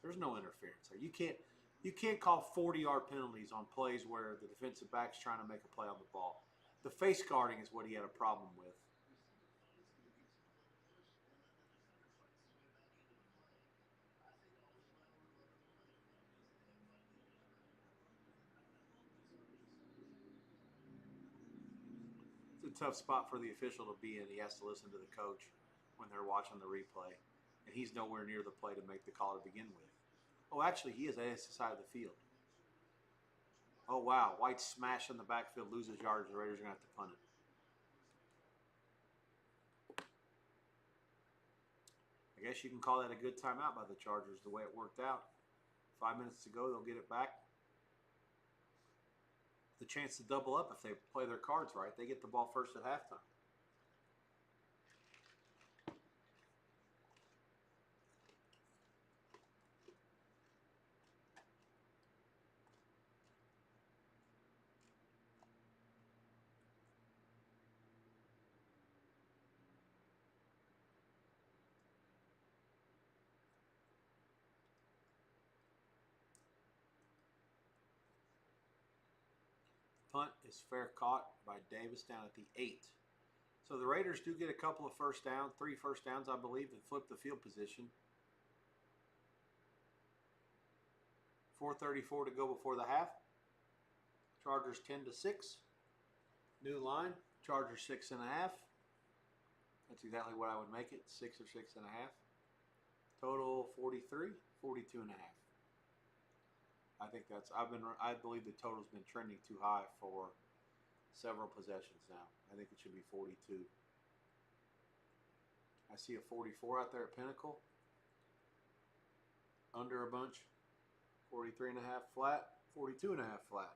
Speaker 1: There's no interference there. You can't call 40-yard penalties on plays where the defensive back's trying to make a play on the ball. The face guarding is what he had a problem with. It's a tough spot for the official to be in. He has to listen to the coach when they're watching the replay, and he's nowhere near the play to make the call to begin with. Oh, actually, he is at his side of the field. Oh, wow. White smash in the backfield, loses yards. The Raiders are going to have to punt it. I guess you can call that a good timeout by the Chargers, the way it worked out. 5 minutes to go, they'll get it back. The chance to double up if they play their cards right. They get the ball first at halftime. Punt is fair caught by Davis down at the 8. So the Raiders do get a couple of first downs, 3 first downs, I believe, and flip the field position. 4:34 to go before the half. Chargers 10-6. New line. Chargers 6.5. That's exactly what I would make it. 6 or 6.5. Total 43, 42.5. I think that's. I believe the total's been trending too high for several possessions now. I think it should be 42. I see a 44 out there at Pinnacle. Under a bunch. 43.5 flat. 42.5 flat.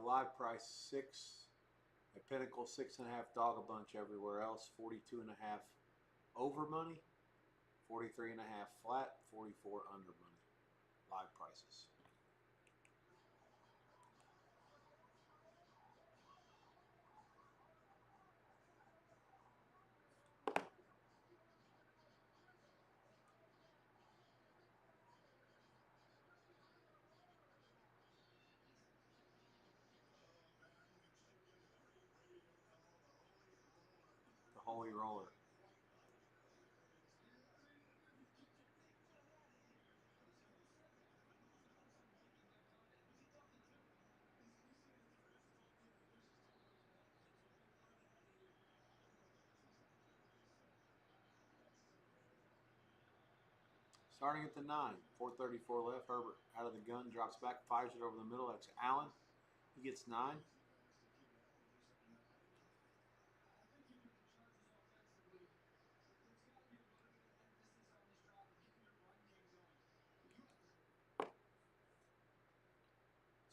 Speaker 1: Live price 6. At Pinnacle 6.5. Dog a bunch everywhere else. 42.5 over money. 43.5 flat. 44 under money. Live prices. The Holy Roller. Starting at the 9, 4:34 left. Herbert out of the gun, drops back, fires it over the middle. That's Allen. He gets 9.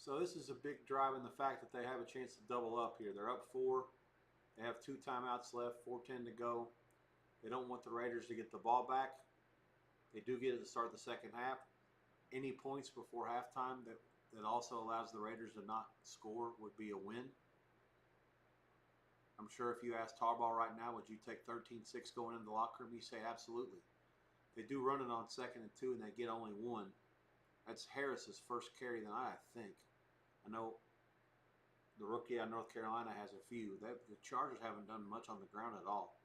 Speaker 1: So this is a big drive in the fact that they have a chance to double up here. They're up 4. They have 2 timeouts left, 4:10 to go. They don't want the Raiders to get the ball back. They do get it to start the second half. Any points before halftime that also allows the Raiders to not score would be a win. I'm sure if you asked Harbaugh right now, would you take 13-6 going into the locker room? You say absolutely. They do run it on 2nd and 2 and they get only 1. That's Harris's first carry tonight, I think. I know the rookie out of North Carolina has a few. The Chargers haven't done much on the ground at all.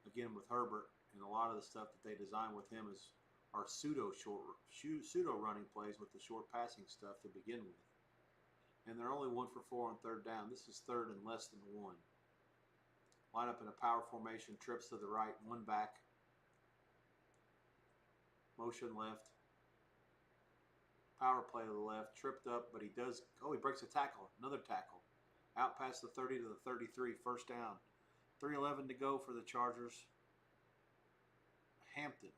Speaker 1: Again, with Herbert, and a lot of the stuff that they design with him are pseudo running plays with the short passing stuff to begin with. And they're only 1 for 4 on 3rd down. This is 3rd and less than 1. Line up in a power formation, trips to the right, 1 back. Motion left. Power play to the left, tripped up, but he breaks a tackle, another tackle. Out past the 30 to the 33, 1st down. 3:11 to go for the Chargers. Hampton.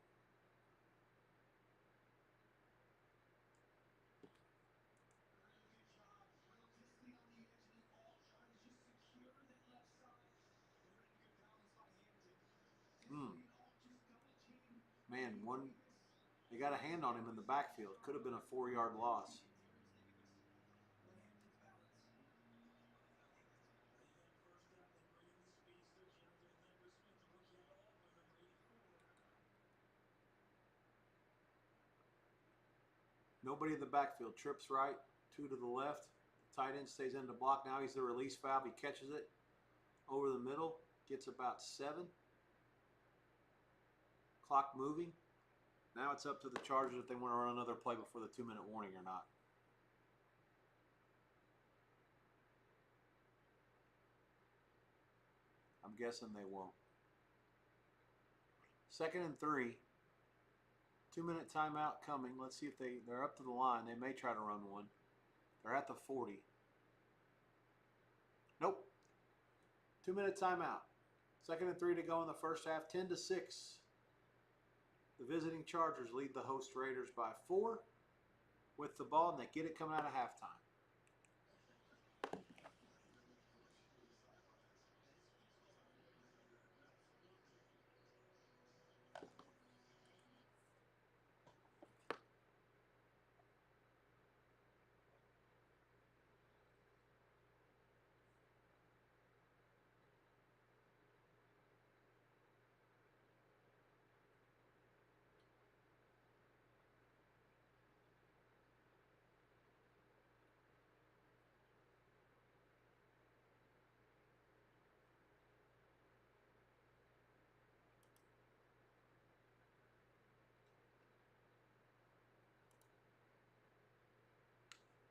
Speaker 1: Man, they got a hand on him in the backfield. Could have been a 4-yard loss. Nobody in the backfield. Trips right, 2 to the left. Tight end stays in the block. Now he's the release valve. He catches it over the middle. Gets about 7. Clock moving. Now it's up to the Chargers if they want to run another play before the 2-minute warning or not. I'm guessing they won't. 2nd and 3. 2-minute timeout coming. Let's see if they're up to the line. They may try to run one. They're at the 40. Nope. 2-minute timeout. 2nd and 3 to go in the first half. 10-6. The visiting Chargers lead the host Raiders by 4 with the ball, and they get it coming out of halftime.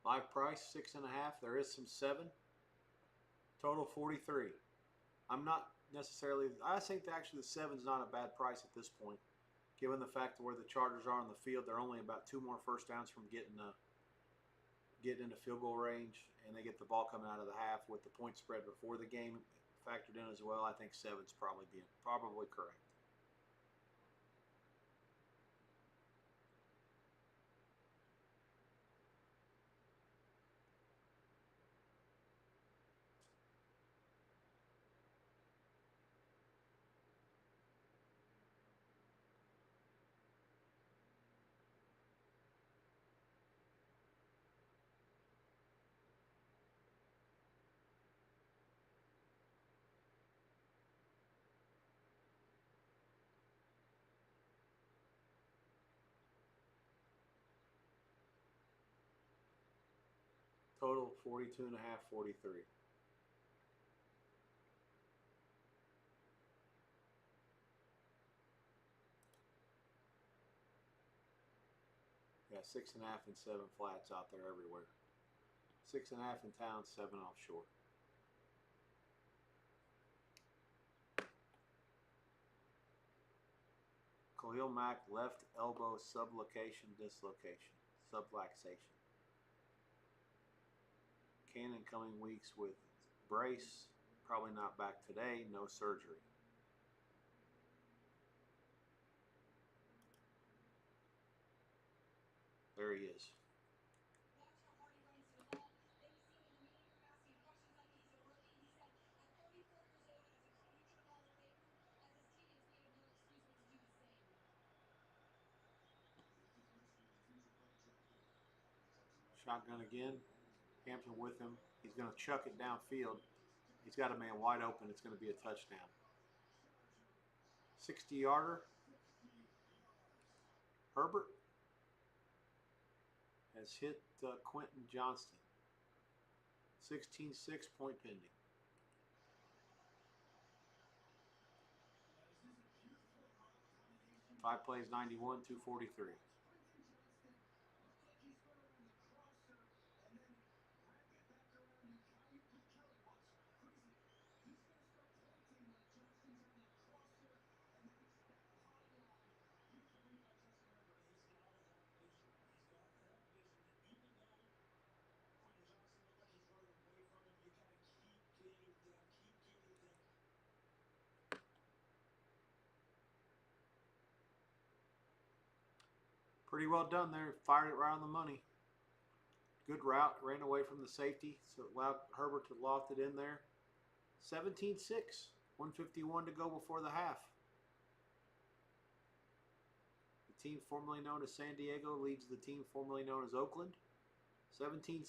Speaker 1: Live price 6.5. There is some 7. Total 43. I'm not necessarily. I think that actually the 7's not a bad price at this point, given the fact of where the Chargers are on the field. They're only about 2 more first downs from getting into field goal range, and they get the ball coming out of the half with the point spread before the game factored in as well. I think 7's probably correct. Total 42.5, 43. Yeah, 6.5 and 7 flats out there everywhere. 6.5 in town, 7 offshore. Khalil Mack left elbow subluxation dislocation. Subluxation. Cannon coming weeks with brace. Probably not back today. No surgery. There he is. Shotgun again. Hampton with him. He's going to chuck it downfield. He's got a man wide open. It's going to be a touchdown. 60-yarder. Herbert has hit Quentin Johnston. 16-6, point pending. Five plays, 91, 243. Pretty well done there. Fired it right on the money. Good route. Ran away from the safety, so it allowed Herbert to loft it in there. 17-6. 151 to go before the half. The team formerly known as San Diego leads the team formerly known as Oakland. 17-6.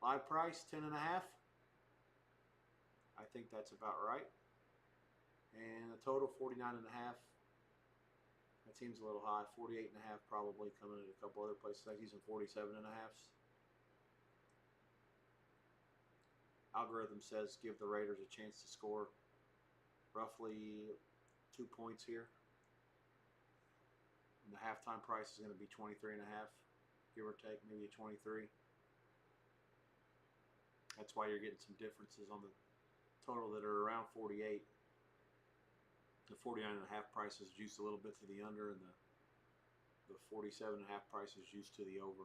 Speaker 1: Live price, 10.5. I think that's about right. And a total 49.5. That seems a little high. 48.5 probably, coming at a couple other places. Like he's in 47.5. Algorithm says give the Raiders a chance to score roughly 2 points here. And the halftime price is going to be 23.5, give or take, maybe a 23. That's why you're getting some differences on the total that are around 48. The 49.5 price is juiced a little bit to the under, and the 47.5 price is juiced to the over.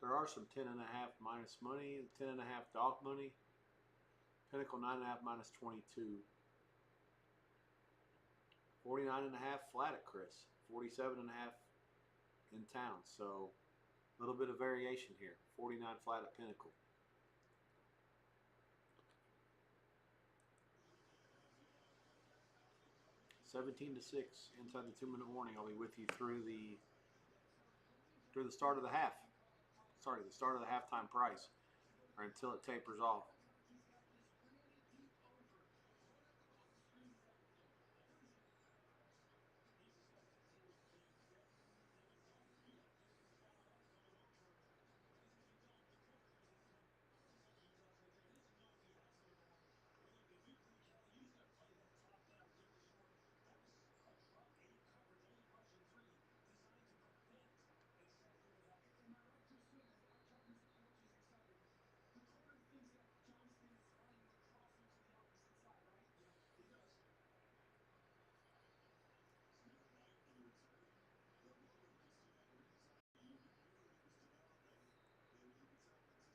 Speaker 1: There are some 10.5 minus money and 10.5 dog money. Pinnacle 9.5 minus 22. 49.5 flat at Chris. 47.5 in town. So a little bit of variation here. 49 flat at Pinnacle. $17-6 inside the 2-minute warning. I'll be with you through the start of the half. Sorry, the start of the halftime price, or until it tapers off.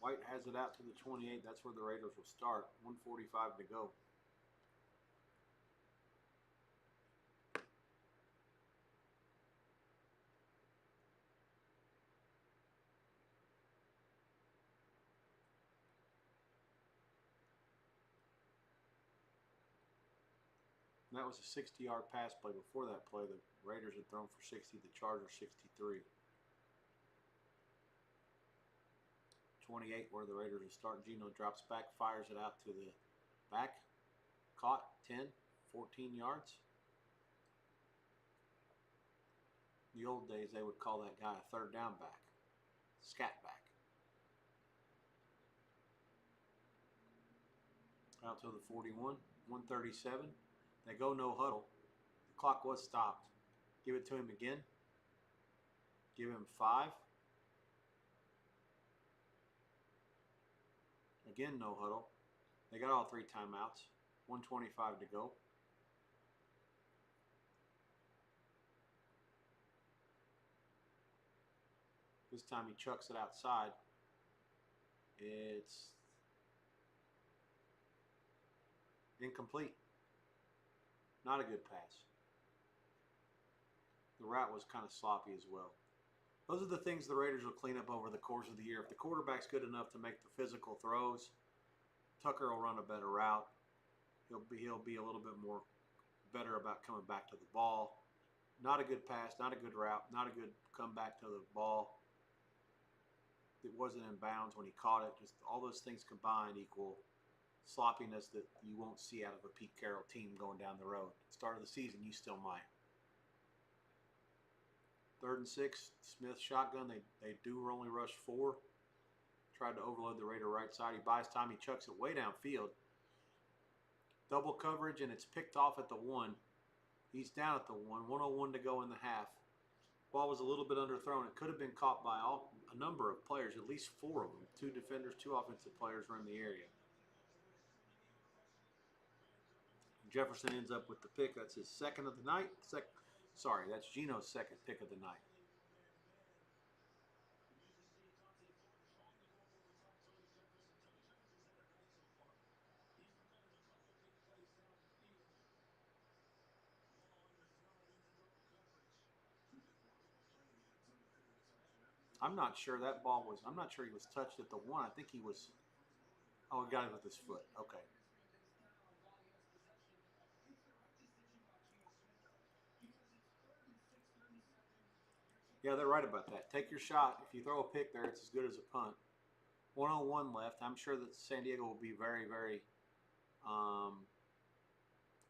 Speaker 1: White has it out to the 28. That's where the Raiders will start. 1:45 to go. And that was a 60-yard pass play. Before that play, the Raiders had thrown for 60, the Chargers 63. 28 where the Raiders will start. Geno drops back, fires it out to the back. Caught, 10, 14 yards. In the old days, they would call that guy a third down back. Scat back. Out to the 41, 137. They go no huddle. The clock was stopped. Give it to him again. Give him 5. Again, no huddle. They got all 3 timeouts. 1:25 to go. This time he chucks it outside. It's incomplete. Not a good pass. The route was kind of sloppy as well. Those are the things the Raiders will clean up over the course of the year. If the quarterback's good enough to make the physical throws, Tucker will run a better route. He'll be a little bit more better about coming back to the ball. Not a good pass, not a good route, not a good comeback to the ball. It wasn't in bounds when he caught it. Just all those things combined equal sloppiness that you won't see out of a Pete Carroll team going down the road. Start of the season, you still might. 3rd and 6, Smith shotgun. They do only rush 4. Tried to overload the Raider right side. He buys time. He chucks it way downfield. Double coverage, and it's picked off at the 1. He's down at the 1. 1:01 to go in the half. Ball was a little bit underthrown. It could have been caught by a number of players, at least 4 of them. 2 defenders, 2 offensive players were in the area. Jefferson ends up with the pick. That's his 2nd of the night. That's Geno's 2nd pick of the night. I'm not sure that ball was, I'm not sure he was touched at the 1. I think he was, oh, he got it with his foot. Okay. Yeah, they're right about that. Take your shot. If you throw a pick there, it's as good as a punt. 1:01 left. I'm sure that San Diego will be very, very,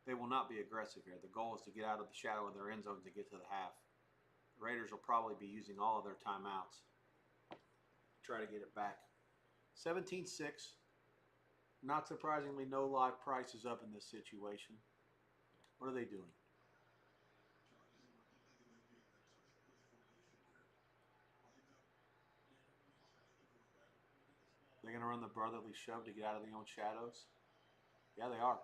Speaker 1: they will not be aggressive here. The goal is to get out of the shadow of their end zones and get to the half. The Raiders will probably be using all of their timeouts to try to get it back. 17-6. Not surprisingly, no live prices up in this situation. What are they doing? They're going to run the brotherly shove to get out of their own shadows? Yeah, they are.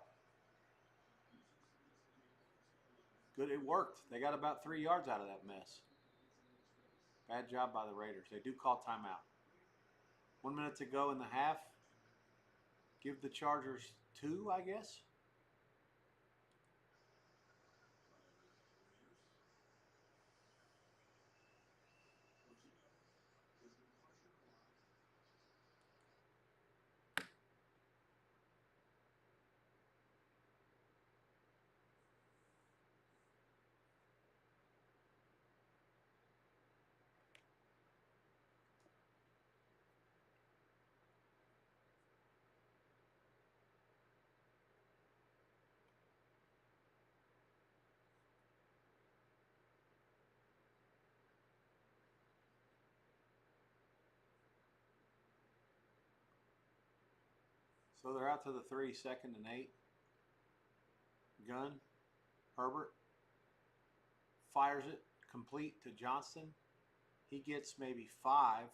Speaker 1: Good, it worked. They got about 3 yards out of that mess. Bad job by the Raiders. They do call timeout. 1 minute to go in the half. Give the Chargers 2, I guess. So they're out to the 3, 2nd and 8. Gun. Herbert. Fires it. Complete to Johnston. He gets maybe 5.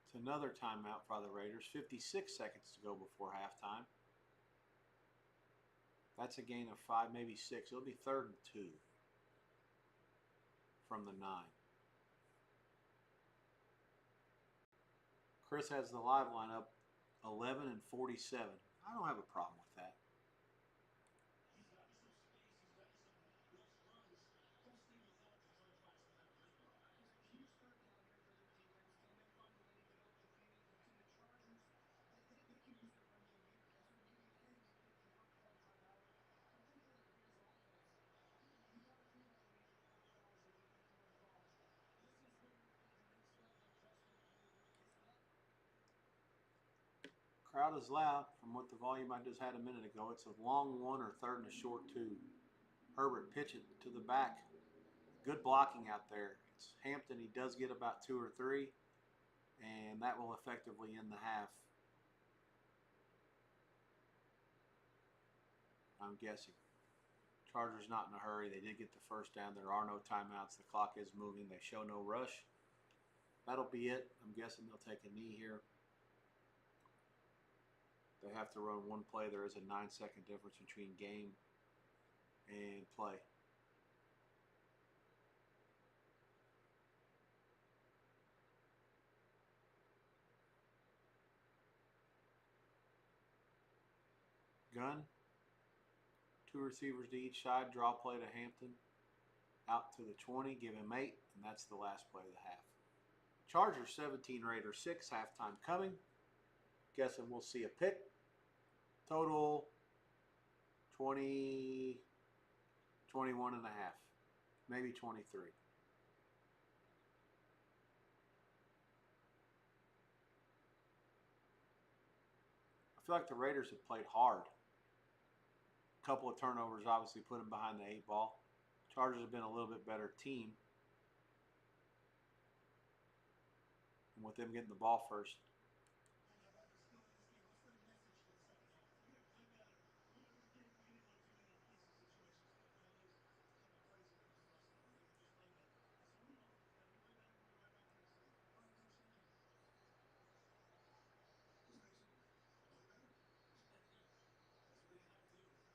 Speaker 1: It's another timeout by the Raiders. 56 seconds to go before halftime. That's a gain of 5, maybe 6. It'll be 3rd and 2 from the 9. Chris has the live lineup 11 and 47. I don't have a problem with that. Crowd is loud from what the volume I just had a minute ago. It's a long 1 or 3rd and a short 2. Herbert pitch it to the back. Good blocking out there. It's Hampton. He does get about 2 or 3, and that will effectively end the half. I'm guessing. Chargers not in a hurry. They did get the first down. There are no timeouts. The clock is moving. They show no rush. That'll be it. I'm guessing they'll take a knee here. They have to run one play. There is a 9-second difference between game and play. Gun. 2 receivers to each side. Draw play to Hampton. Out to the 20. Give him 8. And that's the last play of the half. Chargers 17, Raiders 6. Halftime coming. Guessing we'll see a pick. Total 20, 21 and a half. Maybe 23. I feel like the Raiders have played hard. A couple of turnovers obviously put them behind the 8 ball. Chargers have been a little bit better team. And with them getting the ball first.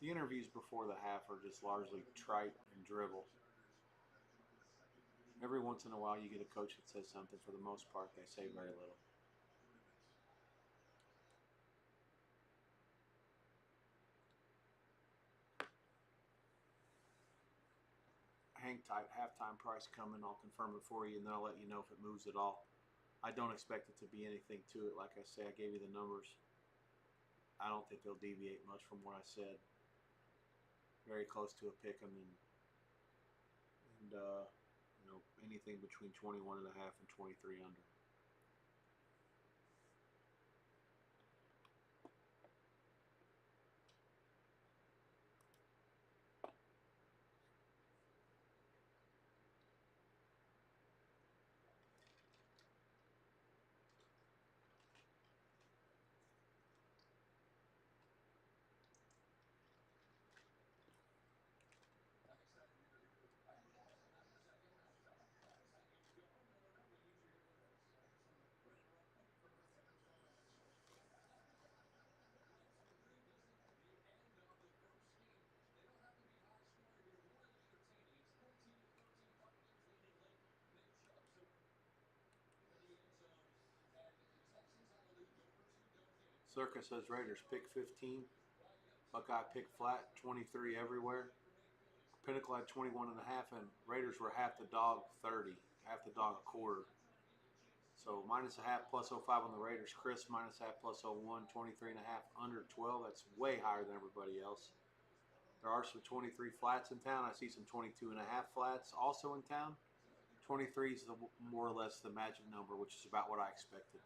Speaker 1: The interviews before the half are just largely trite and dribble. Every once in a while you get a coach that says something. For the most part, they say very little. Hang tight. Halftime price coming. I'll confirm it for you, and then I'll let you know if it moves at all. I don't expect it to be anything to it. Like I say, I gave you the numbers. I don't think they'll deviate much from what I said. Very close to a pick 'em, and anything between 21 and a half and 23 under. Circus says Raiders pick 15. Buckeye pick flat, 23 everywhere. Pinnacle had 21 and a half, and Raiders were half the dog 30, half the dog a quarter. So minus a half plus 05 on the Raiders. Chris minus half plus 01, 23 and a half under 12. That's way higher than everybody else. There are some 23 flats in town. I see some 22 and a half flats also in town. 23 is more or less the magic number, which is about what I expected.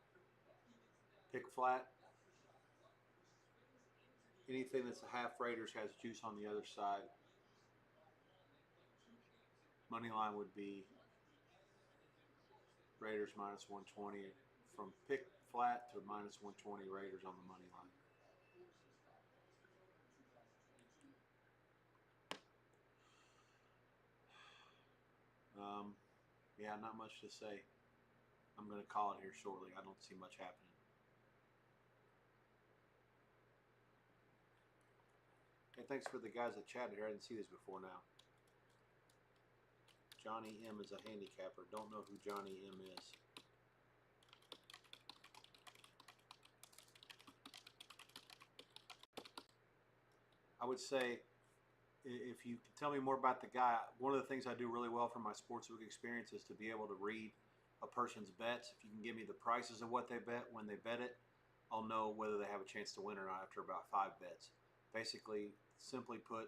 Speaker 1: Pick flat. Anything that's a half Raiders has juice on the other side. Money line would be Raiders minus 120. From pick flat to minus 120 Raiders on the money line. Yeah, not much to say. I'm going to call it here shortly. I don't see much happening. Hey, thanks for the guys that chatted here. I didn't see this before now. Johnny M is a handicapper. Don't know who Johnny M is. I would say, if you can tell me more about the guy, one of the things I do really well from my sportsbook experience is to be able to read a person's bets. If you can give me the prices of what they bet when they bet it, I'll know whether they have a chance to win or not after about 5 bets. Basically, simply put,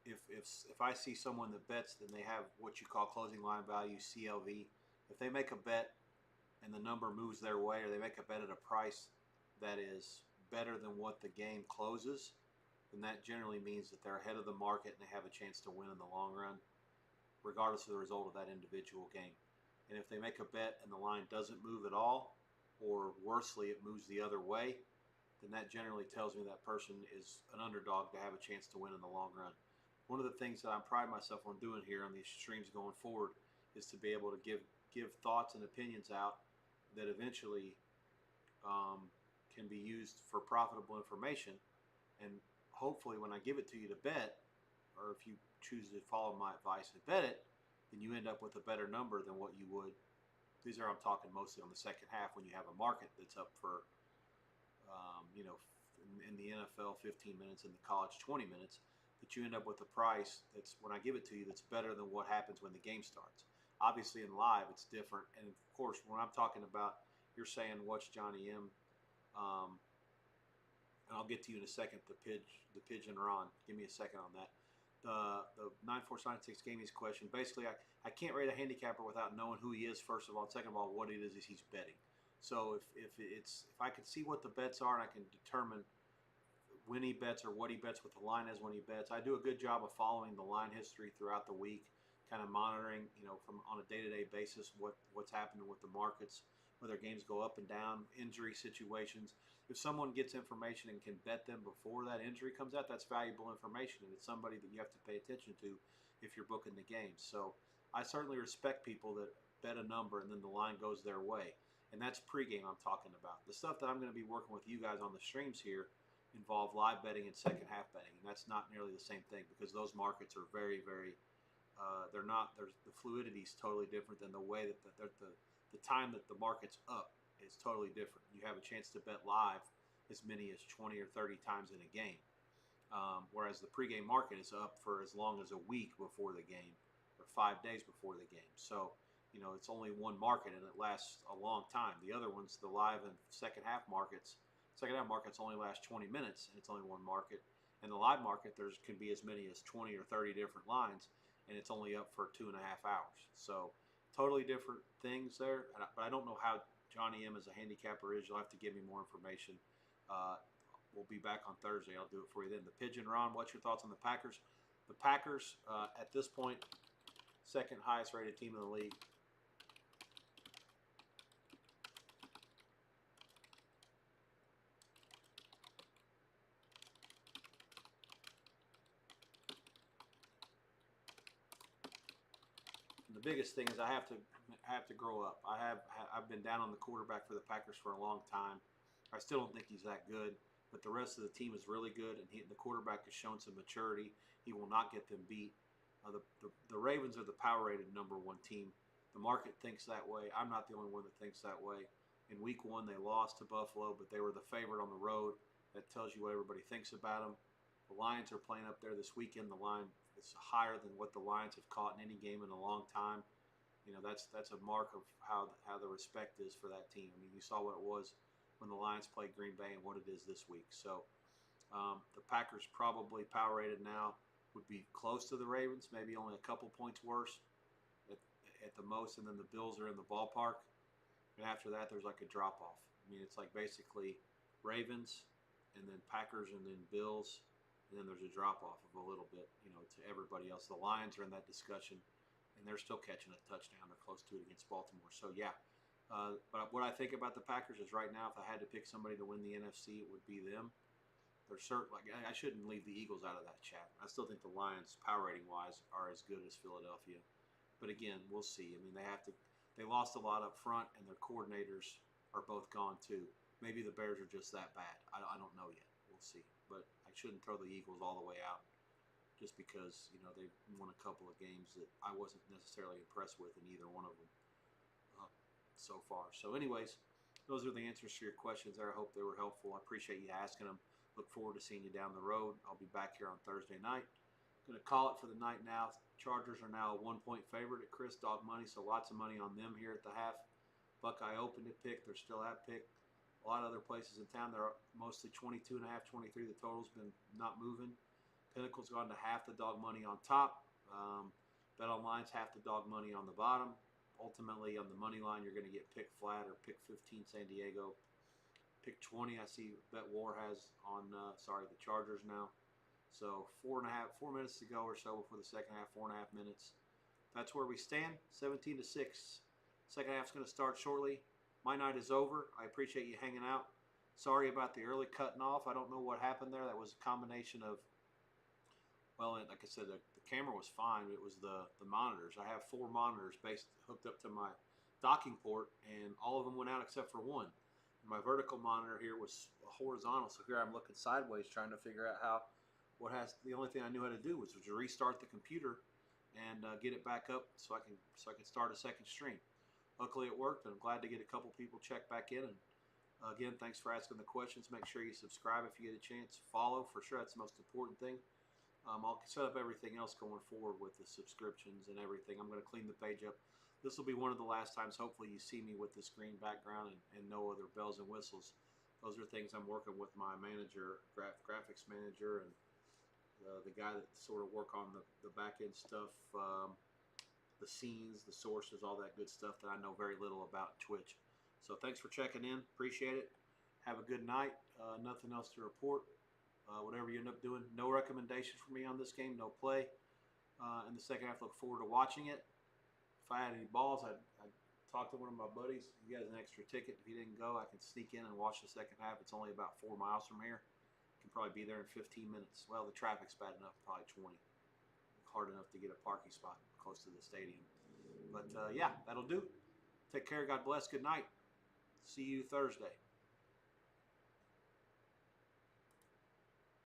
Speaker 1: if I see someone that bets, then they have what you call closing line value, CLV. If they make a bet and the number moves their way, or they make a bet at a price that is better than what the game closes, then that generally means that they're ahead of the market and they have a chance to win in the long run, regardless of the result of that individual game. And if they make a bet and the line doesn't move at all, or worsely it moves the other way, then that generally tells me that person is an underdog to have a chance to win in the long run. One of the things that I'm pride myself on doing here on these streams going forward is to be able to give thoughts and opinions out that eventually can be used for profitable information. And hopefully when I give it to you to bet, or if you choose to follow my advice and bet it, then you end up with a better number than what you would. These are, I'm talking mostly on the second half when you have a market that's up for, in the NFL 15 minutes, in the college 20 minutes, that you end up with a price that's, when I give it to you, that's better than what happens when the game starts. Obviously in live it's different, and of course when I'm talking about, you're saying watch Johnny M, and I'll get to you in a second, the pigeon Ron. Give me a second on that. The 9496 Gaming's question. Basically, I can't rate a handicapper without knowing who he is, first of all, and second of all, what it is he's betting. So if I can see what the bets are and I can determine when he bets or what he bets, what the line is when he bets, I do a good job of following the line history throughout the week, kind of monitoring, from on a day-to-day basis what's happening with the markets, whether games go up and down, injury situations. If someone gets information and can bet them before that injury comes out, that's valuable information, and it's somebody that you have to pay attention to if you're booking the games. So I certainly respect people that bet a number and then the line goes their way, and that's pregame I'm talking about. The stuff that I'm going to be working with you guys on the streams here involve live betting and second half betting, and that's not nearly the same thing because those markets are very, very they're not. There's the fluidity is totally different than the way that the time that the market's up is totally different. You have a chance to bet live as many as 20 or 30 times in a game, whereas the pregame market is up for as long as a week before the game or 5 days before the game. So it's only one market and it lasts a long time. The other ones, the live and second half markets only last 20 minutes and it's only one market. And the live market, can be as many as 20 or 30 different lines, and it's only up for 2.5 hours. So totally different things there. But I don't know how Johnny M as a handicapper is. You'll have to give me more information. We'll be back on Thursday. I'll do it for you then. The Pigeon Ron, what's your thoughts on the Packers? The Packers, at this point, second highest rated team in the league. The biggest thing is I have to grow up. I've been down on the quarterback for the Packers for a long time. I still don't think he's that good, but the rest of the team is really good, and the quarterback has shown some maturity. He will not get them beat. The Ravens are the power-rated #1 team. The market thinks that way. I'm not the only one that thinks that way. In Week 1, they lost to Buffalo, but they were the favorite on the road. That tells you what everybody thinks about them. The Lions are playing up there this weekend. The line is higher than what the Lions have caught in any game in a long time. That's a mark of how the respect is for that team. I mean, you saw what it was when the Lions played Green Bay and what it is this week. So the Packers probably power rated now would be close to the Ravens, maybe only a couple points worse at the most, and then the Bills are in the ballpark. And after that, there's like a drop off. I mean, it's like basically Ravens and then Packers and then Bills. And then there's a drop-off of a little bit, to everybody else. The Lions are in that discussion, and they're still catching a touchdown. They're close to it against Baltimore. So, yeah. But what I think about the Packers is right now, if I had to pick somebody to win the NFC, it would be them. They're certain. I shouldn't leave the Eagles out of that chat. I still think the Lions, power rating-wise, are as good as Philadelphia. But, again, we'll see. I mean, they lost a lot up front, and their coordinators are both gone, too. Maybe the Bears are just that bad. I don't know yet. We'll see. But I shouldn't throw the Eagles all the way out just because, they've won a couple of games that I wasn't necessarily impressed with in either one of them so far. So anyways, those are the answers to your questions there. I hope they were helpful. I appreciate you asking them. Look forward to seeing you down the road. I'll be back here on Thursday night. Going to call it for the night now. Chargers are now a 1-point favorite at Chris Dog Money, so lots of money on them here at the half. Buckeye opened at pick. They're still at pick. A lot of other places in town, they're mostly 22.5, 23. The total's been not moving. Pinnacle's gone to half the dog money on top. Bet Online's half the dog money on the bottom. Ultimately, on the money line, you're going to get pick flat or pick 15 San Diego. Pick 20, I see Bet War has on, the Chargers now. So 4 minutes to go or so before the second half, 4.5 minutes. That's where we stand, 17-6. Second half's going to start shortly. My night is over. I appreciate you hanging out. Sorry about the early cutting off. I don't know what happened there. That was a combination of, well, like I said, the camera was fine. It was the monitors. I have 4 monitors hooked up to my docking port, and all of them went out except for one. My vertical monitor here was horizontal, so here I'm looking sideways trying to figure out the only thing I knew how to do was to restart the computer and get it back up so I can start a second stream. Luckily it worked, and I'm glad to get a couple people check back in. And again, thanks for asking the questions. Make sure you subscribe if you get a chance. Follow, for sure, that's the most important thing. I'll set up everything else going forward with the subscriptions and everything. I'm going to clean the page up. This will be one of the last times, hopefully, you see me with this green background and no other bells and whistles. Those are things I'm working with my manager, graphics manager, and the guy that sort of work on the back end stuff, the scenes, the sources, all that good stuff that I know very little about Twitch. So thanks for checking in. Appreciate it. Have a good night. Nothing else to report. Whatever you end up doing, no recommendation for me on this game, no play. In the second half, look forward to watching it. If I had any balls, I'd talk to one of my buddies. He has an extra ticket. If he didn't go, I can sneak in and watch the second half. It's only about 4 miles from here. I can probably be there in 15 minutes. Well, the traffic's bad enough, probably 20. Hard enough to get a parking spot close to the stadium. But yeah, that'll do. Take care. God bless. Good night. See you Thursday.